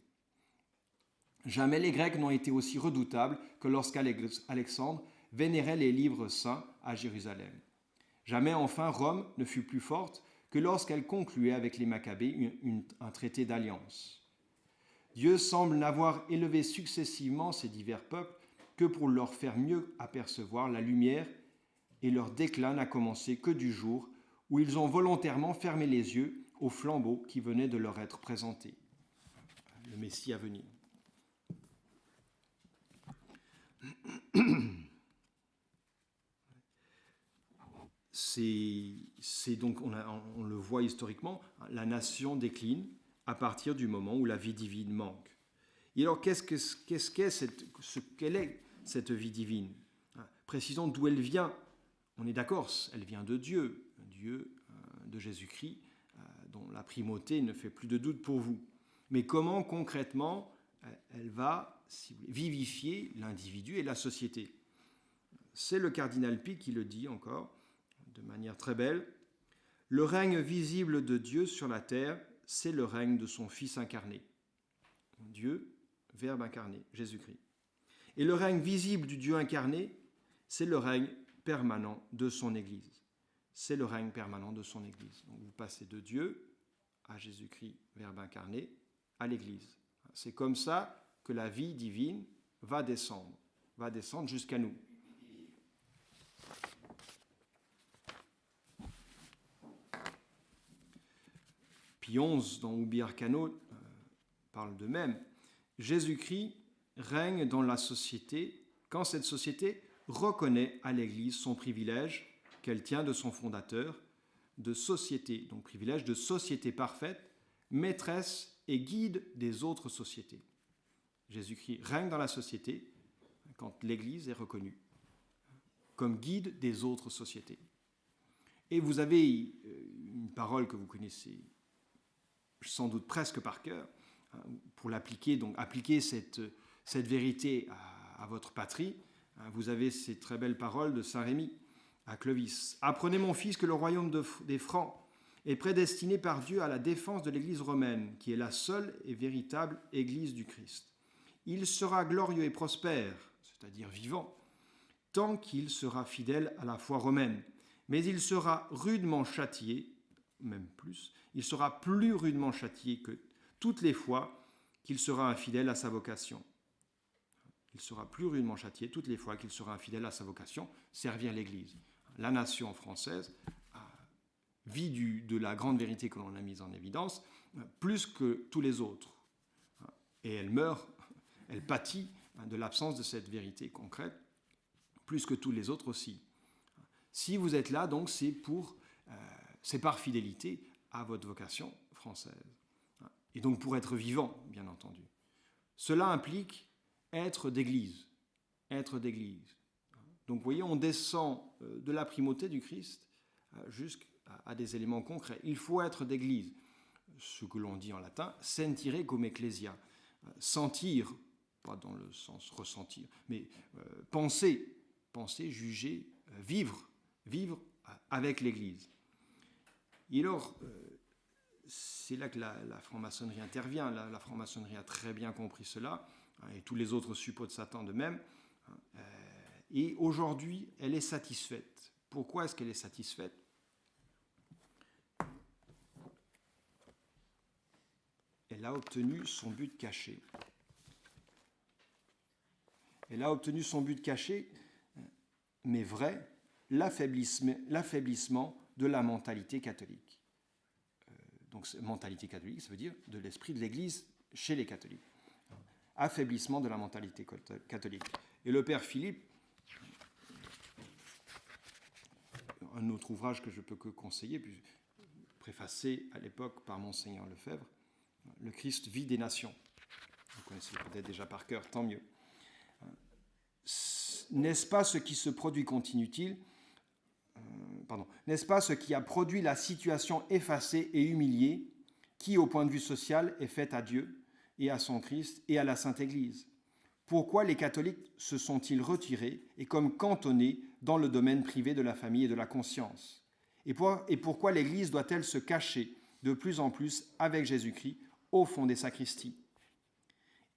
Jamais les Grecs n'ont été aussi redoutables que lorsqu'Alexandre vénérait les livres saints à Jérusalem. Jamais enfin Rome ne fut plus forte que lorsqu'elle concluait avec les Maccabées un traité d'alliance. Dieu semble n'avoir élevé successivement ces divers peuples que pour leur faire mieux apercevoir la lumière, et leur déclin n'a commencé que du jour où ils ont volontairement fermé les yeux au flambeau qui venait de leur être présenté, le Messie à venir. C'est donc, on le voit historiquement, la nation décline à partir du moment où la vie divine manque. Et alors, quelle est cette vie divine ? Précisons d'où elle vient. On est d'accord, elle vient de Dieu, de Jésus-Christ, dont la primauté ne fait plus de doute pour vous. Mais comment concrètement elle va vivifier l'individu et la société ? C'est le cardinal Pi qui le dit encore, de manière très belle. Le règne visible de Dieu sur la terre, c'est le règne de son Fils incarné. Dieu, Verbe incarné, Jésus-Christ. Et le règne visible du Dieu incarné, c'est le règne permanent de son Église. C'est le règne permanent de son Église. Donc vous passez de Dieu à Jésus-Christ, Verbe incarné, à l'Église. C'est comme ça que la vie divine va descendre jusqu'à nous. Pie XI, dans Ubi Arcano, parle de même. Jésus-Christ règne dans la société quand cette société reconnaît à l'Église son privilège qu'elle tient de son fondateur, de société, donc privilège de société parfaite, maîtresse et guide des autres sociétés. Jésus-Christ règne dans la société quand l'Église est reconnue comme guide des autres sociétés. Et vous avez une parole que vous connaissez sans doute presque par cœur, pour l'appliquer, donc appliquer cette vérité à votre patrie. Vous avez ces très belles paroles de Saint Rémy à Clovis. « Apprenez, mon fils, que le royaume des Francs est prédestiné par Dieu à la défense de l'Église romaine, qui est la seule et véritable Église du Christ. Il sera glorieux et prospère, c'est-à-dire vivant, tant qu'il sera fidèle à la foi romaine. Mais il sera rudement châtié, même plus, il sera plus rudement châtié que toutes les fois qu'il sera infidèle à sa vocation. Il sera plus rudement châtié toutes les fois qu'il sera infidèle à sa vocation, servir l'Église. La nation française vit de la grande vérité que l'on a mise en évidence, plus que tous les autres. Et elle meurt, elle pâtit de l'absence de cette vérité concrète, plus que tous les autres aussi. Si vous êtes là, donc, c'est par fidélité à votre vocation française. Et donc pour être vivant, bien entendu. Cela implique être d'église. Être d'église. Donc vous voyez, on descend de la primauté du Christ jusqu'à des éléments concrets. Il faut être d'église. Ce que l'on dit en latin, sentire cum ecclesia. Sentir, pas dans le sens ressentir, mais penser, juger, vivre avec l'Église. Et alors, c'est là que la franc-maçonnerie intervient. La franc-maçonnerie a très bien compris cela, et tous les autres suppôts de Satan de même. Et aujourd'hui, elle est satisfaite. Pourquoi est-ce qu'elle est satisfaite ? Elle a obtenu son but caché. Elle a obtenu son but caché, mais vrai, l'affaiblissement de la mentalité catholique. Donc, mentalité catholique, ça veut dire de l'esprit de l'Église chez les catholiques. Affaiblissement de la mentalité catholique. Et le père Philippe, un autre ouvrage que je peux que conseiller, préfacé à l'époque par Monseigneur Lefebvre, Le Christ vit des nations. Vous connaissez peut-être déjà par cœur, tant mieux. N'est-ce pas ce qui se produit, continue-t-il, n'est-ce pas ce qui a produit la situation effacée et humiliée qui, au point de vue social, est faite à Dieu et à son Christ et à la Sainte Église? Pourquoi les catholiques se sont-ils retirés et comme cantonnés dans le domaine privé de la famille et de la conscience? Et pourquoi l'Église doit-elle se cacher de plus en plus avec Jésus-Christ au fond des sacristies?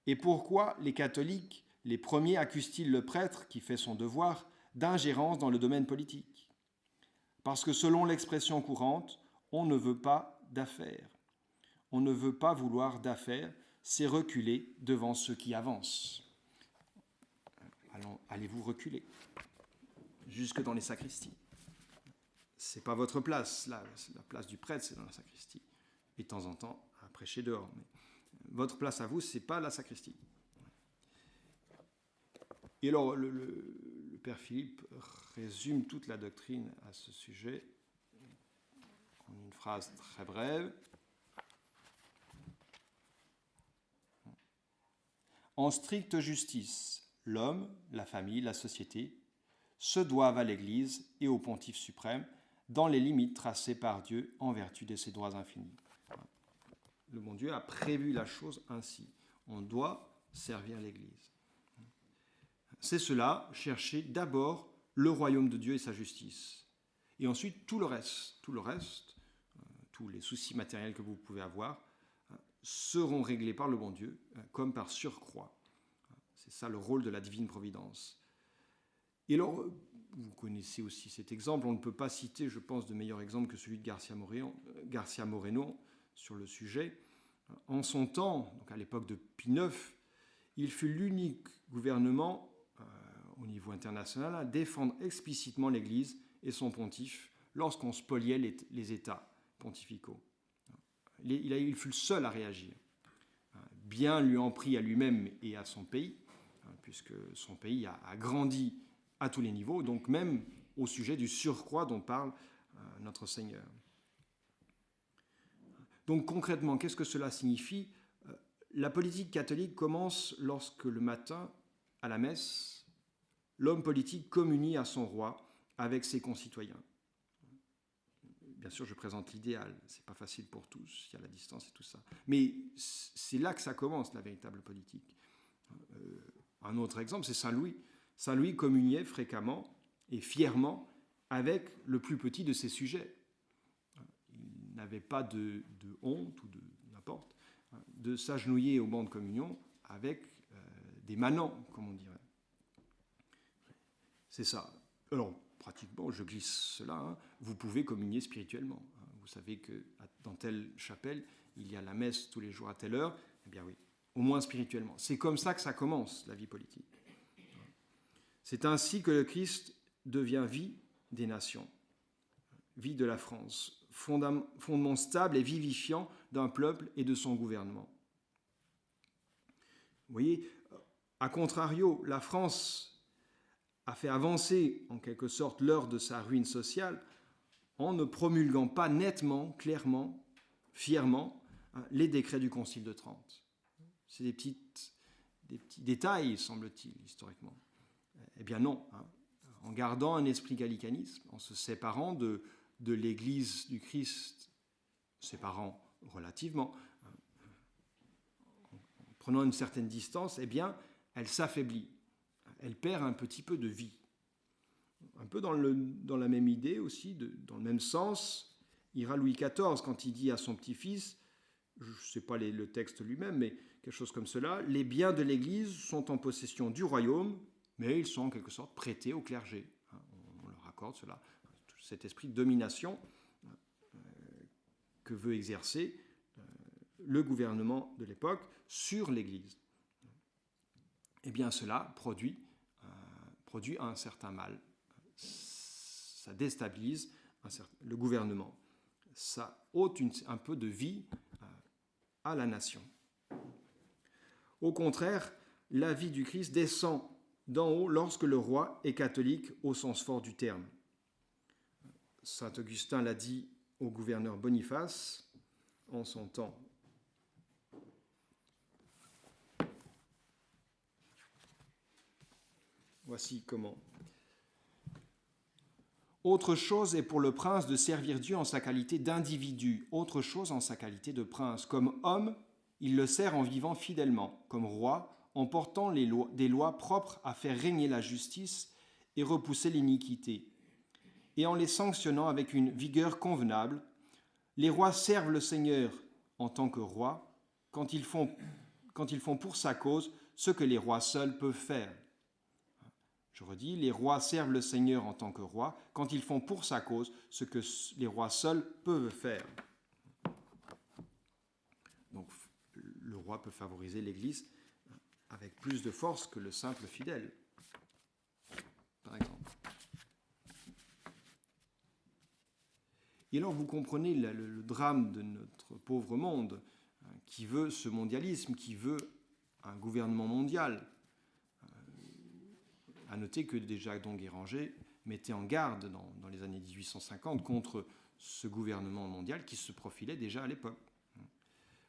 Et pourquoi les catholiques, les premiers, accusent-ils le prêtre, qui fait son devoir, d'ingérence dans le domaine politique? Parce que selon l'expression courante, on ne veut pas d'affaires. On ne veut pas vouloir d'affaires, c'est reculer devant ceux qui avancent. Allez-vous reculer jusque dans les sacristies? Ce n'est pas votre place, là, la place du prêtre, c'est dans la sacristie. Et de temps en temps, à prêcher dehors. Mais votre place à vous, ce n'est pas la sacristie. Et alors, le père Philippe résume toute la doctrine à ce sujet en une phrase très brève. En stricte justice, l'homme, la famille, la société se doivent à l'Église et au Pontife suprême dans les limites tracées par Dieu en vertu de ses droits infinis. Le bon Dieu a prévu la chose ainsi. On doit servir l'Église. C'est cela, chercher d'abord le royaume de Dieu et sa justice. Et ensuite, tout le reste, tous les soucis matériels que vous pouvez avoir, seront réglés par le bon Dieu, comme par surcroît. C'est ça le rôle de la divine providence. Et alors, vous connaissez aussi cet exemple, on ne peut pas citer, je pense, de meilleur exemple que celui de Garcia Moreno sur le sujet. En son temps, donc à l'époque de Pie IX, il fut l'unique gouvernement au niveau international à défendre explicitement l'Église et son pontife lorsqu'on spoliait les États pontificaux. Il fut le seul à réagir. Bien lui en prit à lui-même et à son pays, puisque son pays a grandi à tous les niveaux, donc même au sujet du surcroît dont parle notre Seigneur. Donc concrètement, qu'est-ce que cela signifie? La politique catholique commence lorsque le matin, à la messe, l'homme politique communie à son roi avec ses concitoyens. Bien sûr, je présente l'idéal, c'est pas facile pour tous, il y a la distance et tout ça. Mais c'est là que ça commence, la véritable politique. Un autre exemple, c'est Saint Louis. Saint Louis communiait fréquemment et fièrement avec le plus petit de ses sujets. Il n'avait pas de honte ou de n'importe, de s'agenouiller au banc de communion avec des manants, comme on dirait. C'est ça. Alors, pratiquement, je glisse cela, vous pouvez communier spirituellement. Vous savez que dans telle chapelle, il y a la messe tous les jours à telle heure. Eh bien oui, au moins spirituellement. C'est comme ça que ça commence, la vie politique. C'est ainsi que le Christ devient vie des nations, vie de la France, fondement stable et vivifiant d'un peuple et de son gouvernement. Vous voyez, à contrario, la France a fait avancer en quelque sorte l'heure de sa ruine sociale en ne promulguant pas nettement, clairement, fièrement les décrets du Concile de Trente. C'est des petits détails, semble-t-il, historiquement. Eh bien non, en gardant un esprit gallicanisme, en se séparant de l'Église du Christ, séparant relativement, en prenant une certaine distance, eh bien, elle s'affaiblit. Elle perd un petit peu de vie. Un peu dans la même idée aussi, dans le même sens, ira Louis XIV quand il dit à son petit-fils, je ne sais pas le texte lui-même, mais quelque chose comme cela, les biens de l'Église sont en possession du royaume, mais ils sont en quelque sorte prêtés au clergé. On leur accorde cela, cet esprit de domination que veut exercer le gouvernement de l'époque sur l'Église. Eh bien, cela produit un certain mal. Ça déstabilise le gouvernement. ça ôte un peu de vie à la nation. Au contraire, la vie du Christ descend d'en haut lorsque le roi est catholique au sens fort du terme. Saint Augustin l'a dit au gouverneur Boniface en son temps. Voici comment. Autre chose est pour le prince de servir Dieu en sa qualité d'individu, autre chose en sa qualité de prince. Comme homme, il le sert en vivant fidèlement, comme roi, en portant des lois propres à faire régner la justice et repousser l'iniquité, et en les sanctionnant avec une vigueur convenable. Les rois servent le Seigneur en tant que roi quand ils font pour sa cause ce que les rois seuls peuvent faire. Je redis, les rois servent le Seigneur en tant que roi quand ils font pour sa cause ce que les rois seuls peuvent faire. Donc, le roi peut favoriser l'Église avec plus de force que le simple fidèle, par exemple. Et alors, vous comprenez le drame de notre pauvre monde qui veut ce mondialisme, qui veut un gouvernement mondial. À noter que déjà Don Guéranger mettait en garde dans les années 1850 contre ce gouvernement mondial qui se profilait déjà à l'époque.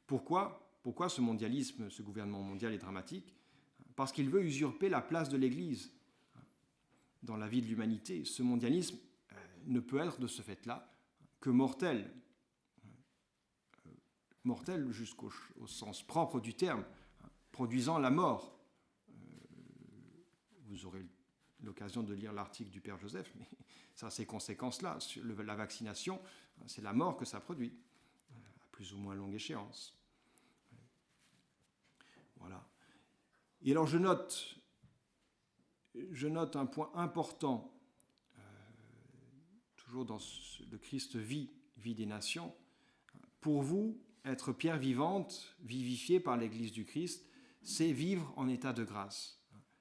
Pourquoi ce mondialisme, ce gouvernement mondial est dramatique ? Parce qu'il veut usurper la place de l'Église dans la vie de l'humanité. Ce mondialisme ne peut être de ce fait-là que mortel. Mortel jusqu'au sens propre du terme, produisant la mort. Vous aurez l'occasion de lire l'article du Père Joseph, mais ça a ces conséquences-là. La vaccination, c'est la mort que ça produit, à plus ou moins longue échéance. Voilà. Et alors je note un point important, toujours dans le Christ vie des nations. Pour vous, être pierre vivante, vivifiée par l'Église du Christ, c'est vivre en état de grâce.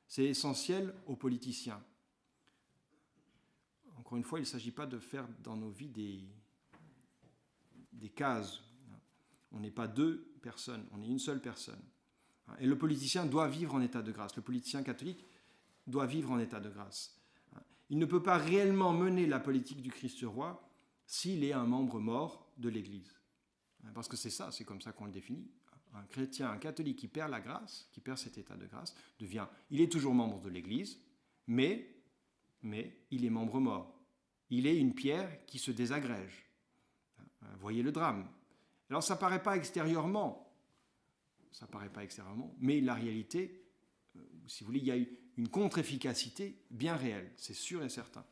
C'est essentiel aux politiciens. Encore une fois, il ne s'agit pas de faire dans nos vies des cases. On n'est pas deux personnes, on est une seule personne. Et le politicien doit vivre en état de grâce. Le politicien catholique doit vivre en état de grâce. Il ne peut pas réellement mener la politique du Christ roi s'il est un membre mort de l'Église. Parce que c'est comme ça qu'on le définit. Un chrétien, un catholique qui perd la grâce, qui perd cet état de grâce, il est toujours membre de l'Église, mais il est membre mort. Il est une pierre qui se désagrège. Voyez le drame. Alors ça ne paraît pas extérieurement, mais la réalité, si vous voulez, il y a une contre-efficacité bien réelle, c'est sûr et certain.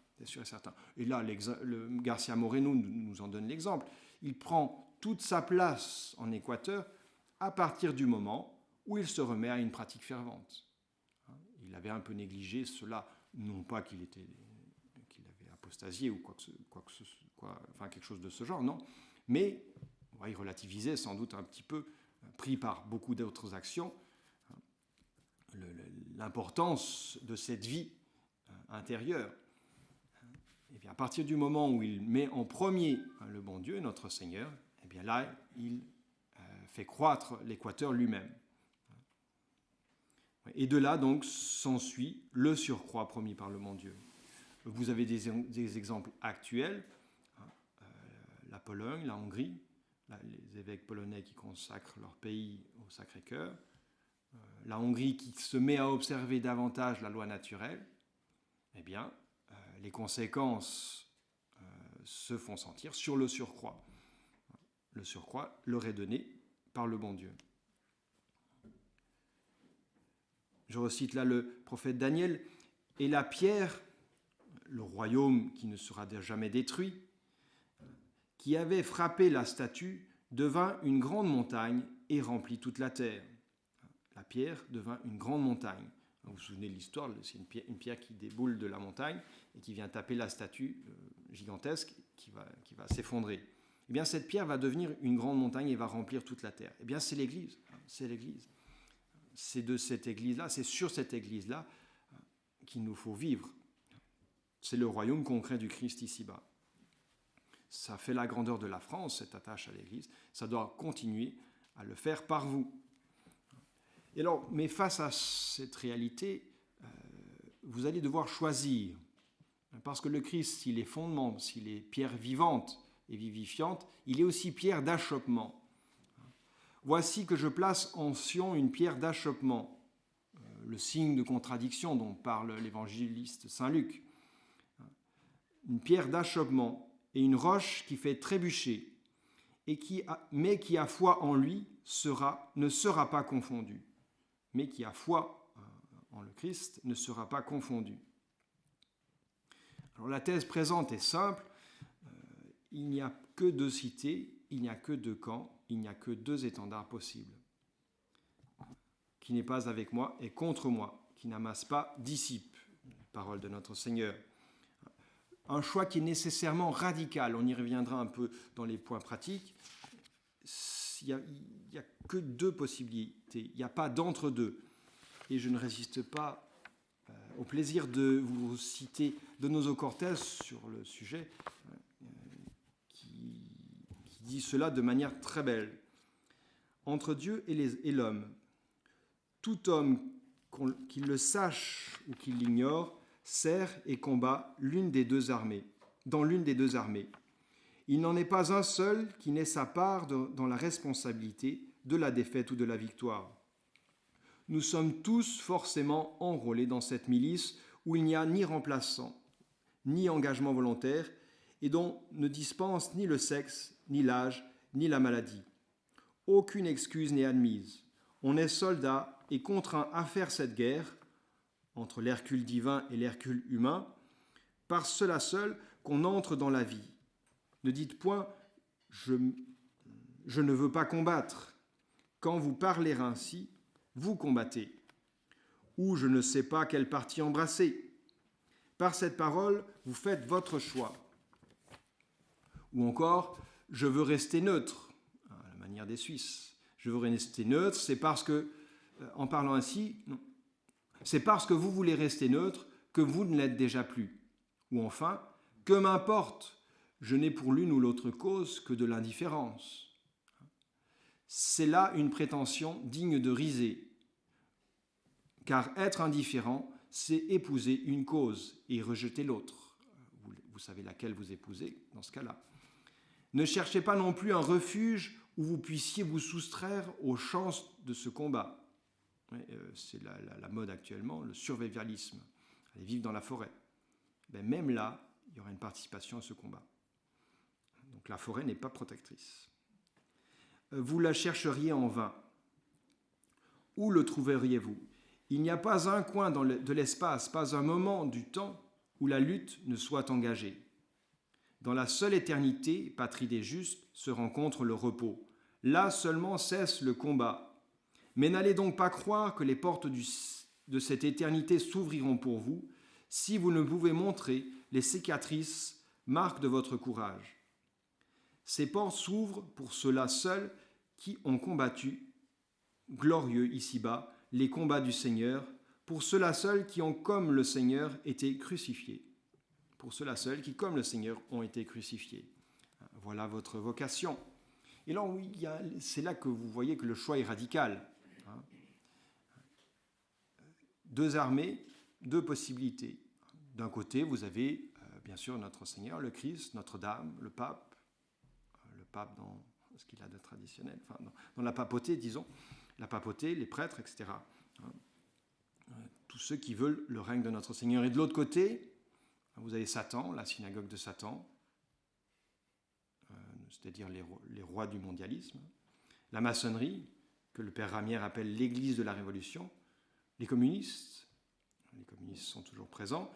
Et là, Garcia Moreno nous en donne l'exemple. Il prend toute sa place en Équateur à partir du moment où il se remet à une pratique fervente. Il avait un peu négligé cela, non pas qu'il avait apostasié ou quelque chose de ce genre, non, mais il relativisait sans doute un petit peu, pris par beaucoup d'autres actions, l'importance de cette vie intérieure. Et bien, à partir du moment où il met en premier le bon Dieu, notre Seigneur, et bien là, il fait croître l'Équateur lui-même. Et de là, donc, s'ensuit le surcroît promis par le bon Dieu. Vous avez des exemples actuels, la Pologne, la Hongrie, les évêques polonais qui consacrent leur pays au Sacré-Cœur, la Hongrie qui se met à observer davantage la loi naturelle. Eh bien, les conséquences se font sentir sur le surcroît. Le surcroît leur est donné par le bon Dieu. Je recite là le prophète Daniel. « Et la pierre, le royaume qui ne sera jamais détruit, qui avait frappé la statue, devint une grande montagne et remplit toute la terre. » La pierre devint une grande montagne. Vous vous souvenez de l'histoire, c'est une pierre qui déboule de la montagne et qui vient taper la statue gigantesque qui va s'effondrer. Eh bien, cette pierre va devenir une grande montagne et va remplir toute la terre. Eh bien, c'est l'Église. C'est l'Église. C'est de cette Église-là, c'est sur cette Église-là qu'il nous faut vivre. C'est le royaume concret du Christ ici-bas. Ça fait la grandeur de la France, cette attache à l'Église. Ça doit continuer à le faire par vous. Et alors, mais face à cette réalité, vous allez devoir choisir. Parce que le Christ, s'il est fondement, s'il est pierre vivante et vivifiante, il est aussi pierre d'achoppement. Voici que je place en Sion une pierre d'achoppement, le signe de contradiction dont parle l'évangéliste Saint Luc. Une pierre d'achoppement et une roche qui fait trébucher, mais qui a foi en lui ne sera pas confondue. Mais qui a foi en le Christ ne sera pas confondue. Alors la thèse présente est simple. Il n'y a que deux cités, il n'y a que deux camps, il n'y a que deux étendards possibles. Qui n'est pas avec moi est contre moi, qui n'amasse pas disciple. Parole de notre Seigneur. Un choix qui est nécessairement radical. On y reviendra un peu dans les points pratiques. Il n'y a que deux possibilités. Il n'y a pas d'entre-deux. Et je ne résiste pas au plaisir de vous citer Donoso Cortés sur le sujet, qui dit cela de manière très belle. Entre Dieu et l'homme, tout homme, qu'il le sache ou qu'il l'ignore, sert et combat dans l'une des deux armées. Il n'en est pas un seul qui n'ait sa part dans la responsabilité de la défaite ou de la victoire. Nous sommes tous forcément enrôlés dans cette milice où il n'y a ni remplaçant, ni engagement volontaire, et dont ne dispense ni le sexe, ni l'âge, ni la maladie. Aucune excuse n'est admise. On est soldat et contraint à faire cette guerre, entre l'Hercule divin et l'Hercule humain, par cela seul qu'on entre dans la vie. Ne dites point « je ne veux pas combattre ». Quand vous parlez ainsi, vous combattez. Ou je ne sais pas quelle partie embrasser. Par cette parole, vous faites votre choix. Ou encore, je veux rester neutre, à la manière des Suisses. Je veux rester neutre, c'est parce que, en parlant ainsi, non. C'est parce que vous voulez rester neutre que vous ne l'êtes déjà plus. Ou enfin, que m'importe, je n'ai pour l'une ou l'autre cause que de l'indifférence. C'est là une prétention digne de riser, car être indifférent, c'est épouser une cause et rejeter l'autre. Vous savez laquelle vous épousez dans ce cas-là. Ne cherchez pas non plus un refuge où vous puissiez vous soustraire aux chances de ce combat. C'est la mode actuellement, le survivalisme, aller vivre dans la forêt. Même là, il y aura une participation à ce combat. Donc la forêt n'est pas protectrice. Vous la chercheriez en vain. Où le trouveriez-vous ? Il n'y a pas un coin de l'espace, pas un moment du temps où la lutte ne soit engagée. Dans la seule éternité, patrie des justes, se rencontre le repos. Là seulement cesse le combat. Mais n'allez donc pas croire que les portes de cette éternité s'ouvriront pour vous si vous ne pouvez montrer les cicatrices, marques de votre courage. Ces portes s'ouvrent pour ceux-là seuls qui ont combattu, glorieux ici-bas, les combats du Seigneur, pour ceux-là seuls qui ont, comme le Seigneur, été crucifiés. Pour ceux-là seuls qui, comme le Seigneur, ont été crucifiés. Voilà votre vocation. Et là, oui, c'est là que vous voyez que le choix est radical. Deux armées, deux possibilités. D'un côté, vous avez bien sûr notre Seigneur, le Christ, Notre-Dame, le pape dans ce qu'il a de traditionnel, enfin, dans la papauté, disons, la papauté, les prêtres, etc. Tous ceux qui veulent le règne de notre Seigneur. Et de l'autre côté, vous avez Satan, la synagogue de Satan, c'est-à-dire les rois du mondialisme, la maçonnerie, que le père Ramière appelle l'église de la Révolution, les communistes sont toujours présents,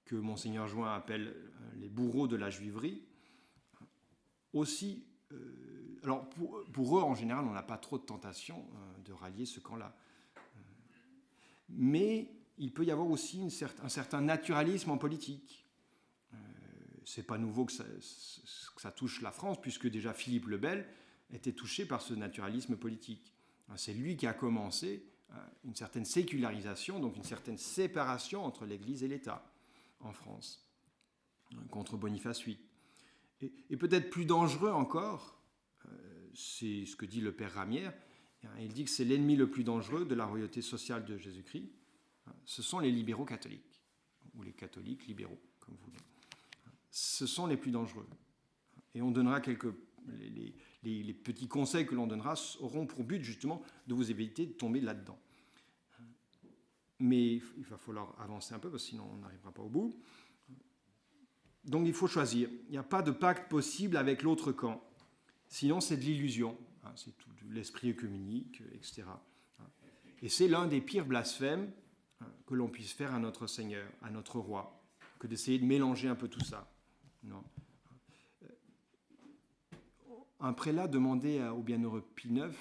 que Monseigneur Join appelle les bourreaux de la juiverie. Aussi, alors pour eux, en général, on n'a pas trop de tentation de rallier ce camp-là. Mais il peut y avoir aussi un certain naturalisme en politique. Ce n'est pas nouveau que ça touche la France, puisque déjà Philippe le Bel était touché par ce naturalisme politique. C'est lui qui a commencé une certaine sécularisation, donc une certaine séparation entre l'Église et l'État en France, contre Boniface VIII. Et peut-être plus dangereux encore, c'est ce que dit le père Ramière. Il dit que c'est l'ennemi le plus dangereux de la royauté sociale de Jésus-Christ. Ce sont les libéraux catholiques, ou les catholiques libéraux, comme vous voulez. Ce sont les plus dangereux. Et on donnera les petits conseils que l'on donnera auront pour but justement de vous éviter de tomber là-dedans. Mais il va falloir avancer un peu parce que sinon on n'arrivera pas au bout. Donc il faut choisir. Il n'y a pas de pacte possible avec l'autre camp. Sinon c'est de l'illusion. C'est tout l'esprit œcuménique, etc. Et c'est l'un des pires blasphèmes que l'on puisse faire à notre Seigneur, à notre roi, que d'essayer de mélanger un peu tout ça. Non. Un prélat demandait au bienheureux Pie IX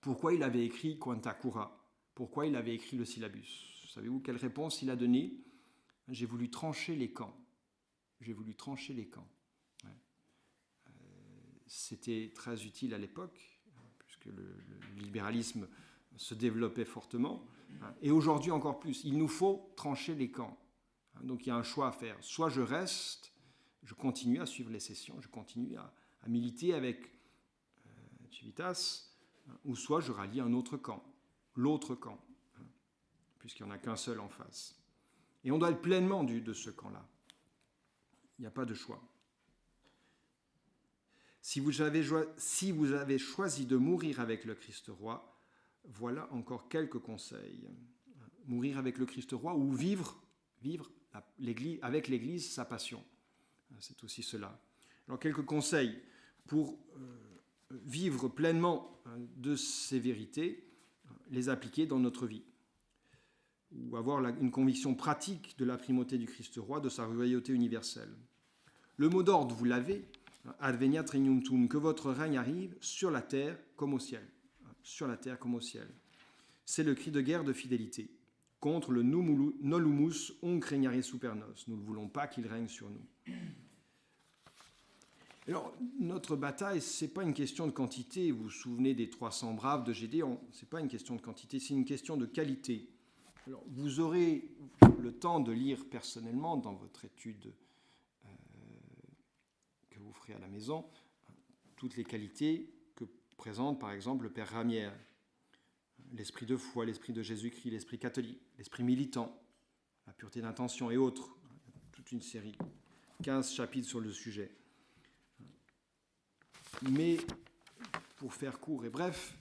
pourquoi il avait écrit Quanta Cura, pourquoi il avait écrit le syllabus. Savez-vous quelle réponse il a donnée? J'ai voulu trancher les camps. J'ai voulu trancher les camps. Ouais. C'était très utile à l'époque, puisque le libéralisme se développait fortement. Et aujourd'hui encore plus. Il nous faut trancher les camps. Donc il y a un choix à faire. Soit je reste, je continue à suivre les sessions, je continue à militer avec Civitas, ou soit je rallie un autre camp, l'autre camp, puisqu'il n'y en a qu'un seul en face. Et on doit être pleinement de ce camp-là. Il n'y a pas de choix. Si vous avez choisi de mourir avec le Christ roi, voilà encore quelques conseils. Mourir avec le Christ roi ou vivre avec l'Église sa passion. C'est aussi cela. Alors quelques conseils pour vivre pleinement de ces vérités, les appliquer dans notre vie, ou avoir une conviction pratique de la primauté du Christ roi, de sa royauté universelle. Le mot d'ordre, vous l'avez, adveniat regnum tuum, que votre règne arrive sur la terre comme au ciel. Sur la terre comme au ciel. C'est le cri de guerre de fidélité contre le nolumus unc regnare super nos. Nous ne voulons pas qu'il règne sur nous. Alors, notre bataille, ce n'est pas une question de quantité. Vous vous souvenez des 300 braves de Gédéon. Ce n'est pas une question de quantité, c'est une question de qualité. Alors, vous aurez le temps de lire personnellement dans votre étude que vous ferez à la maison toutes les qualités que présente par exemple le père Ramière. L'esprit de foi, l'esprit de Jésus-Christ, l'esprit catholique, l'esprit militant, la pureté d'intention et autres. Toute une série, 15 chapitres sur le sujet. Mais, pour faire court et bref,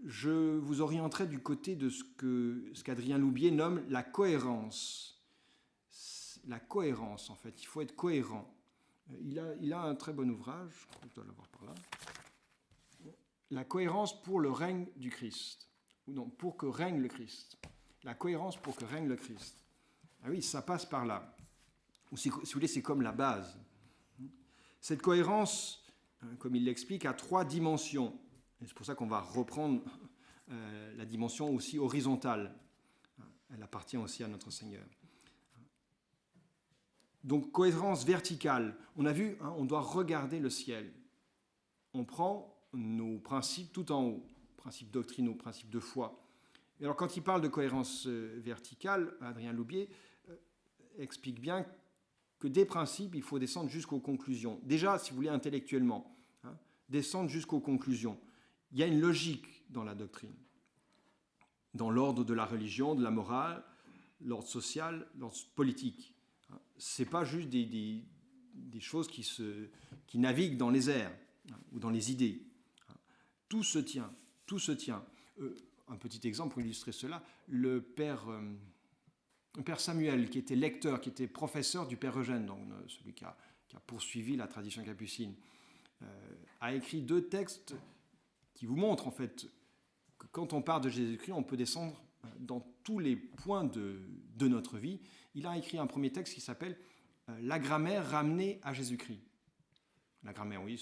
je vous orienterai du côté de ce qu'Adrien Loubier nomme la cohérence. La cohérence, en fait, il faut être cohérent. Il a un très bon ouvrage, je crois que je dois l'avoir par là. La cohérence pour le règne du Christ. Ou non, pour que règne le Christ. La cohérence pour que règne le Christ. Ah oui, ça passe par là. Ou si vous voulez, c'est comme la base. Cette cohérence, comme il l'explique, a 3 dimensions. Et c'est pour ça qu'on va reprendre la dimension aussi horizontale. Elle appartient aussi à notre Seigneur. Donc, cohérence verticale. On a vu, on doit regarder le ciel. On prend nos principes tout en haut, principes doctrinaux, principes de foi. Et alors, quand il parle de cohérence verticale, Adrien Loubier explique bien que des principes, il faut descendre jusqu'aux conclusions. Déjà, si vous voulez, intellectuellement, descendre jusqu'aux conclusions. Il y a une logique dans la doctrine, dans l'ordre de la religion, de la morale, l'ordre social, l'ordre politique. Ce n'est pas juste des choses qui naviguent dans les airs ou dans les idées. Tout se tient, tout se tient. Un petit exemple pour illustrer cela, le père Samuel, qui était lecteur, qui était professeur du père Eugène, donc celui qui a poursuivi la tradition capucine, a écrit 2 textes qui vous montrent en fait que quand on parle de Jésus-Christ, on peut descendre dans tous les points de notre vie. Il a écrit un premier texte qui s'appelle « La grammaire ramenée à Jésus-Christ ». La grammaire, oui,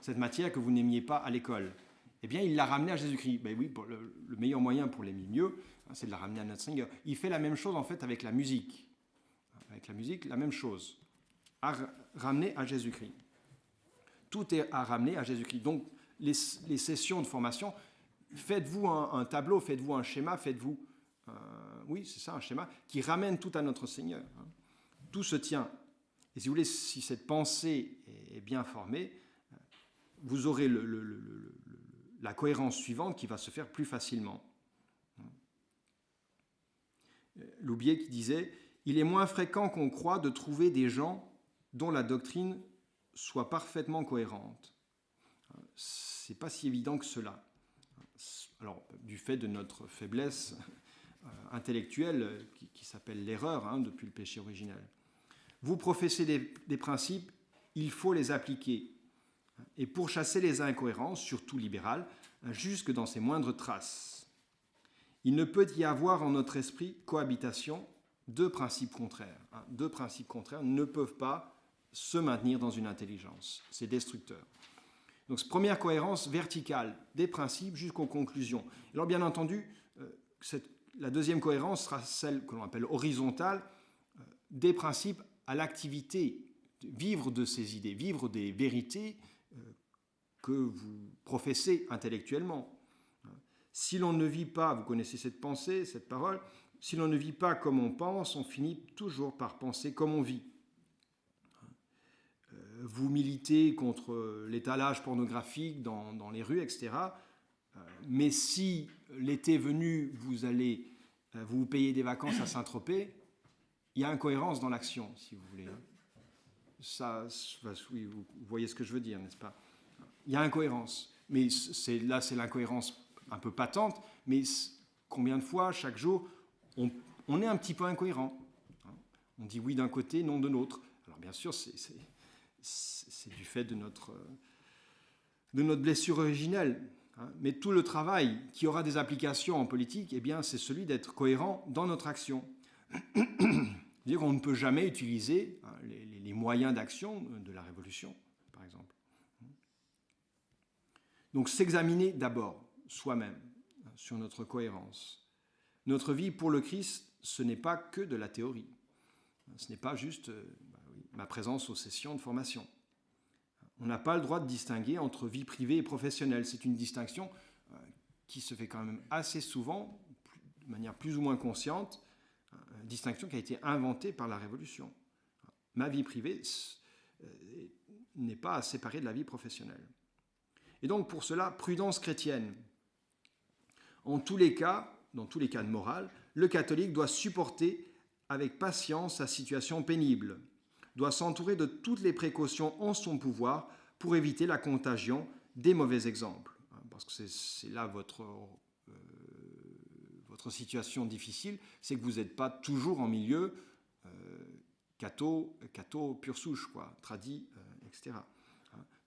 cette matière que vous n'aimiez pas à l'école. Eh bien, il l'a ramenée à Jésus-Christ. Ben oui, le meilleur moyen pour l'aimer mieux, c'est de la ramener à notre Seigneur. Il fait la même chose en fait avec la musique. Avec la musique, la même chose. À ramener à Jésus-Christ. Tout est à ramener à Jésus-Christ. Donc, les sessions de formation, faites-vous un tableau, faites-vous un schéma, faites-vous, oui, c'est ça, un schéma, qui ramène tout à notre Seigneur. Tout se tient. Et si vous voulez, si cette pensée est bien formée, vous aurez la cohérence suivante qui va se faire plus facilement. Loubier qui disait « Il est moins fréquent qu'on croit de trouver des gens dont la doctrine soit parfaitement cohérente. » Ce n'est pas si évident que cela. Alors, du fait de notre faiblesse intellectuelle qui s'appelle l'erreur depuis le péché originel. Vous professez des principes, il faut les appliquer. Et pour chasser les incohérences, surtout libérales, jusque dans ses moindres traces. Il ne peut y avoir en notre esprit cohabitation deux principes contraires. Deux principes contraires ne peuvent pas se maintenir dans une intelligence. C'est destructeur. Donc, cette première cohérence verticale des principes jusqu'aux conclusions. Alors, bien entendu, la deuxième cohérence sera celle que l'on appelle horizontale, des principes à l'activité, vivre de ces idées, vivre des vérités que vous professez intellectuellement. Si l'on ne vit pas, vous connaissez cette pensée, cette parole, si l'on ne vit pas comme on pense, on finit toujours par penser comme on vit. Vous militez contre l'étalage pornographique dans les rues, etc. Mais si l'été venu, vous allez vous payer des vacances à Saint-Tropez, il y a incohérence dans l'action, si vous voulez. Ça, oui, vous voyez ce que je veux dire, n'est-ce pas? Il y a incohérence. Mais là, c'est l'incohérence un peu patente. Mais combien de fois, chaque jour, on est un petit peu incohérent. On dit oui d'un côté, non de l'autre. Alors bien sûr, c'est du fait de notre blessure originelle. Mais tout le travail qui aura des applications en politique, eh bien, c'est celui d'être cohérent dans notre action. C'est-à-dire qu'on ne peut jamais utiliser les moyens d'action de la révolution, par exemple. Donc, s'examiner d'abord soi-même sur notre cohérence. Notre vie pour le Christ, ce n'est pas que de la théorie. Ce n'est pas juste ma présence aux sessions de formation. On n'a pas le droit de distinguer entre vie privée et professionnelle. C'est une distinction qui se fait quand même assez souvent, de manière plus ou moins consciente, une distinction qui a été inventée par la Révolution. Ma vie privée n'est pas à séparer de la vie professionnelle. Et donc pour cela, prudence chrétienne. En tous les cas, dans tous les cas de morale, le catholique doit supporter avec patience sa situation pénible, doit s'entourer de toutes les précautions en son pouvoir pour éviter la contagion des mauvais exemples. Parce que c'est là votre situation difficile, c'est que vous n'êtes pas toujours en milieu catho pure souche, quoi, tradit, etc.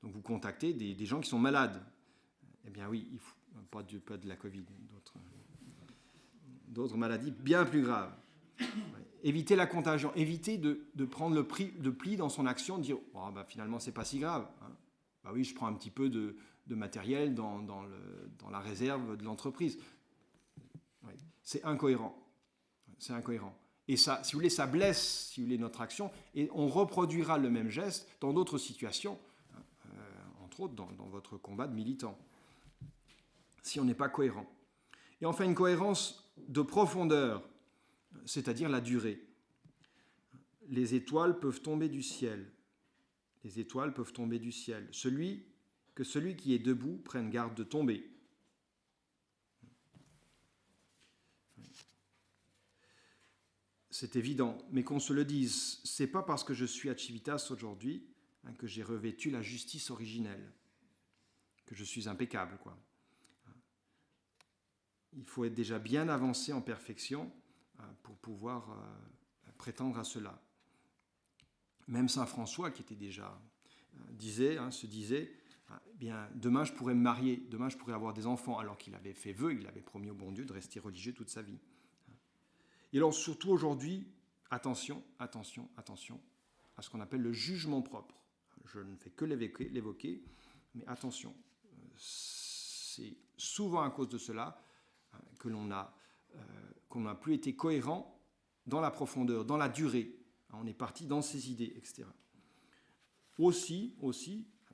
Donc vous contactez des gens qui sont malades. Eh bien oui, il faut, pas de la Covid, d'autres maladies bien plus graves. Éviter la contagion, éviter de prendre le pli dans son action, de dire oh, bah, finalement c'est pas si grave. Bah oui, je prends un petit peu de matériel dans la réserve de l'entreprise. Oui. C'est incohérent. C'est incohérent. Et ça, si vous voulez, ça blesse, si vous voulez, notre action, et on reproduira le même geste dans d'autres situations, entre autres dans votre combat de militant, si on n'est pas cohérent. Et enfin, une cohérence de profondeur, c'est-à-dire la durée. Les étoiles peuvent tomber du ciel. Les étoiles peuvent tomber du ciel. Celui qui est debout prenne garde de tomber. C'est évident, mais qu'on se le dise, c'est pas parce que je suis à Civitas aujourd'hui que j'ai revêtu la justice originelle, que je suis impeccable, quoi. Il faut être déjà bien avancé en perfection pour pouvoir prétendre à cela. Même saint François, qui était déjà se disait, bien, demain je pourrais me marier, demain je pourrais avoir des enfants, alors qu'il avait fait vœu, il avait promis au bon Dieu de rester religieux toute sa vie. Et alors surtout aujourd'hui, attention à ce qu'on appelle le jugement propre. Je ne fais que l'évoquer, mais attention, c'est souvent à cause de cela que qu'on n'a plus été cohérent dans la profondeur, dans la durée. On est parti dans ses idées, etc. Aussi,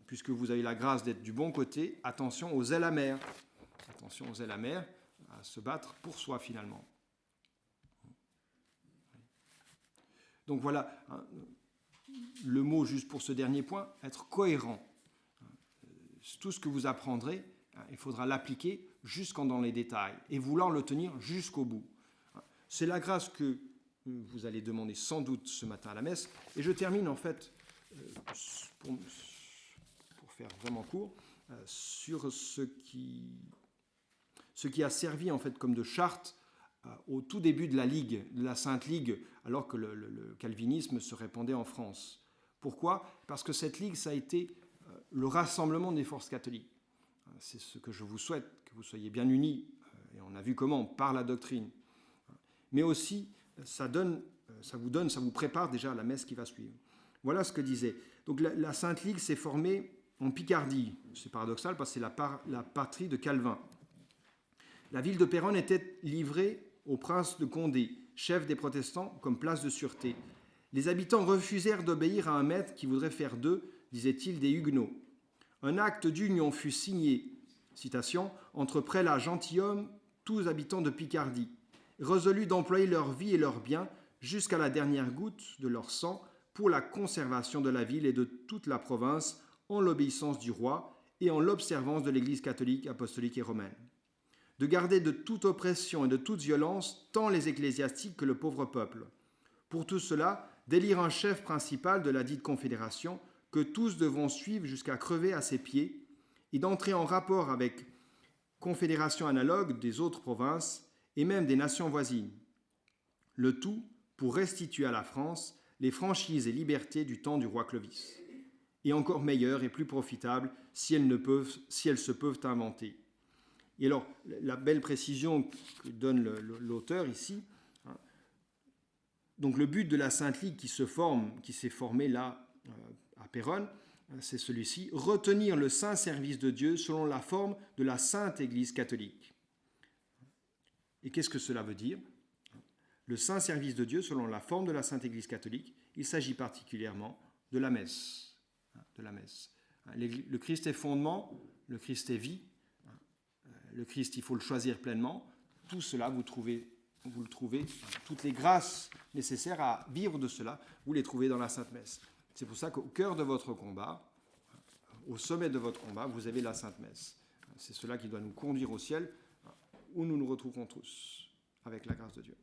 puisque vous avez la grâce d'être du bon côté, attention aux ailes amères. Attention aux ailes amères, à se battre pour soi finalement. Donc voilà, le mot juste pour ce dernier point, être cohérent. Tout ce que vous apprendrez, il faudra l'appliquer jusqu'en dans les détails et vouloir le tenir jusqu'au bout. C'est la grâce que vous allez demander sans doute ce matin à la messe. Et je termine en fait, pour faire vraiment court, sur ce qui a servi en fait comme de charte au tout début de la Ligue, de la Sainte Ligue, alors que le calvinisme se répandait en France. Pourquoi ? Parce que cette Ligue, ça a été le rassemblement des forces catholiques. C'est ce que je vous souhaite, que vous soyez bien unis, et on a vu comment, par la doctrine. Mais aussi, ça vous prépare déjà à la messe qui va suivre. Voilà ce que disait. Donc la Sainte Ligue s'est formée en Picardie. C'est paradoxal parce que c'est la patrie de Calvin. La ville de Péronne était livrée au prince de Condé, chef des protestants, comme place de sûreté. Les habitants refusèrent d'obéir à un maître qui voudrait faire d'eux, disait-il, des huguenots. Un acte d'union fut signé, citation, entre prélats gentilshommes, tous habitants de Picardie, résolus d'employer leur vie et leurs biens jusqu'à la dernière goutte de leur sang pour la conservation de la ville et de toute la province en l'obéissance du roi et en l'observance de l'Église catholique, apostolique et romaine. De garder de toute oppression et de toute violence tant les ecclésiastiques que le pauvre peuple. Pour tout cela, d'élire un chef principal de la dite confédération que tous devront suivre jusqu'à crever à ses pieds et d'entrer en rapport avec confédérations analogues des autres provinces et même des nations voisines. Le tout pour restituer à la France les franchises et libertés du temps du roi Clovis, et encore meilleures et plus profitables si elles se peuvent inventer. Et alors, la belle précision que donne l'auteur ici, donc le but de la Sainte Ligue qui s'est formée là à Péronne, c'est celui-ci, retenir le saint service de Dieu selon la forme de la Sainte Église catholique. Et qu'est-ce que cela veut dire ? Le saint service de Dieu selon la forme de la Sainte Église catholique, il s'agit particulièrement de la messe. Le Christ est fondement, le Christ est vie, le Christ, il faut le choisir pleinement. Tout cela, vous le trouvez, toutes les grâces nécessaires à vivre de cela, vous les trouvez dans la Sainte Messe. C'est pour ça qu'au cœur de votre combat, au sommet de votre combat, vous avez la Sainte Messe. C'est cela qui doit nous conduire au ciel, où nous nous retrouverons tous, avec la grâce de Dieu.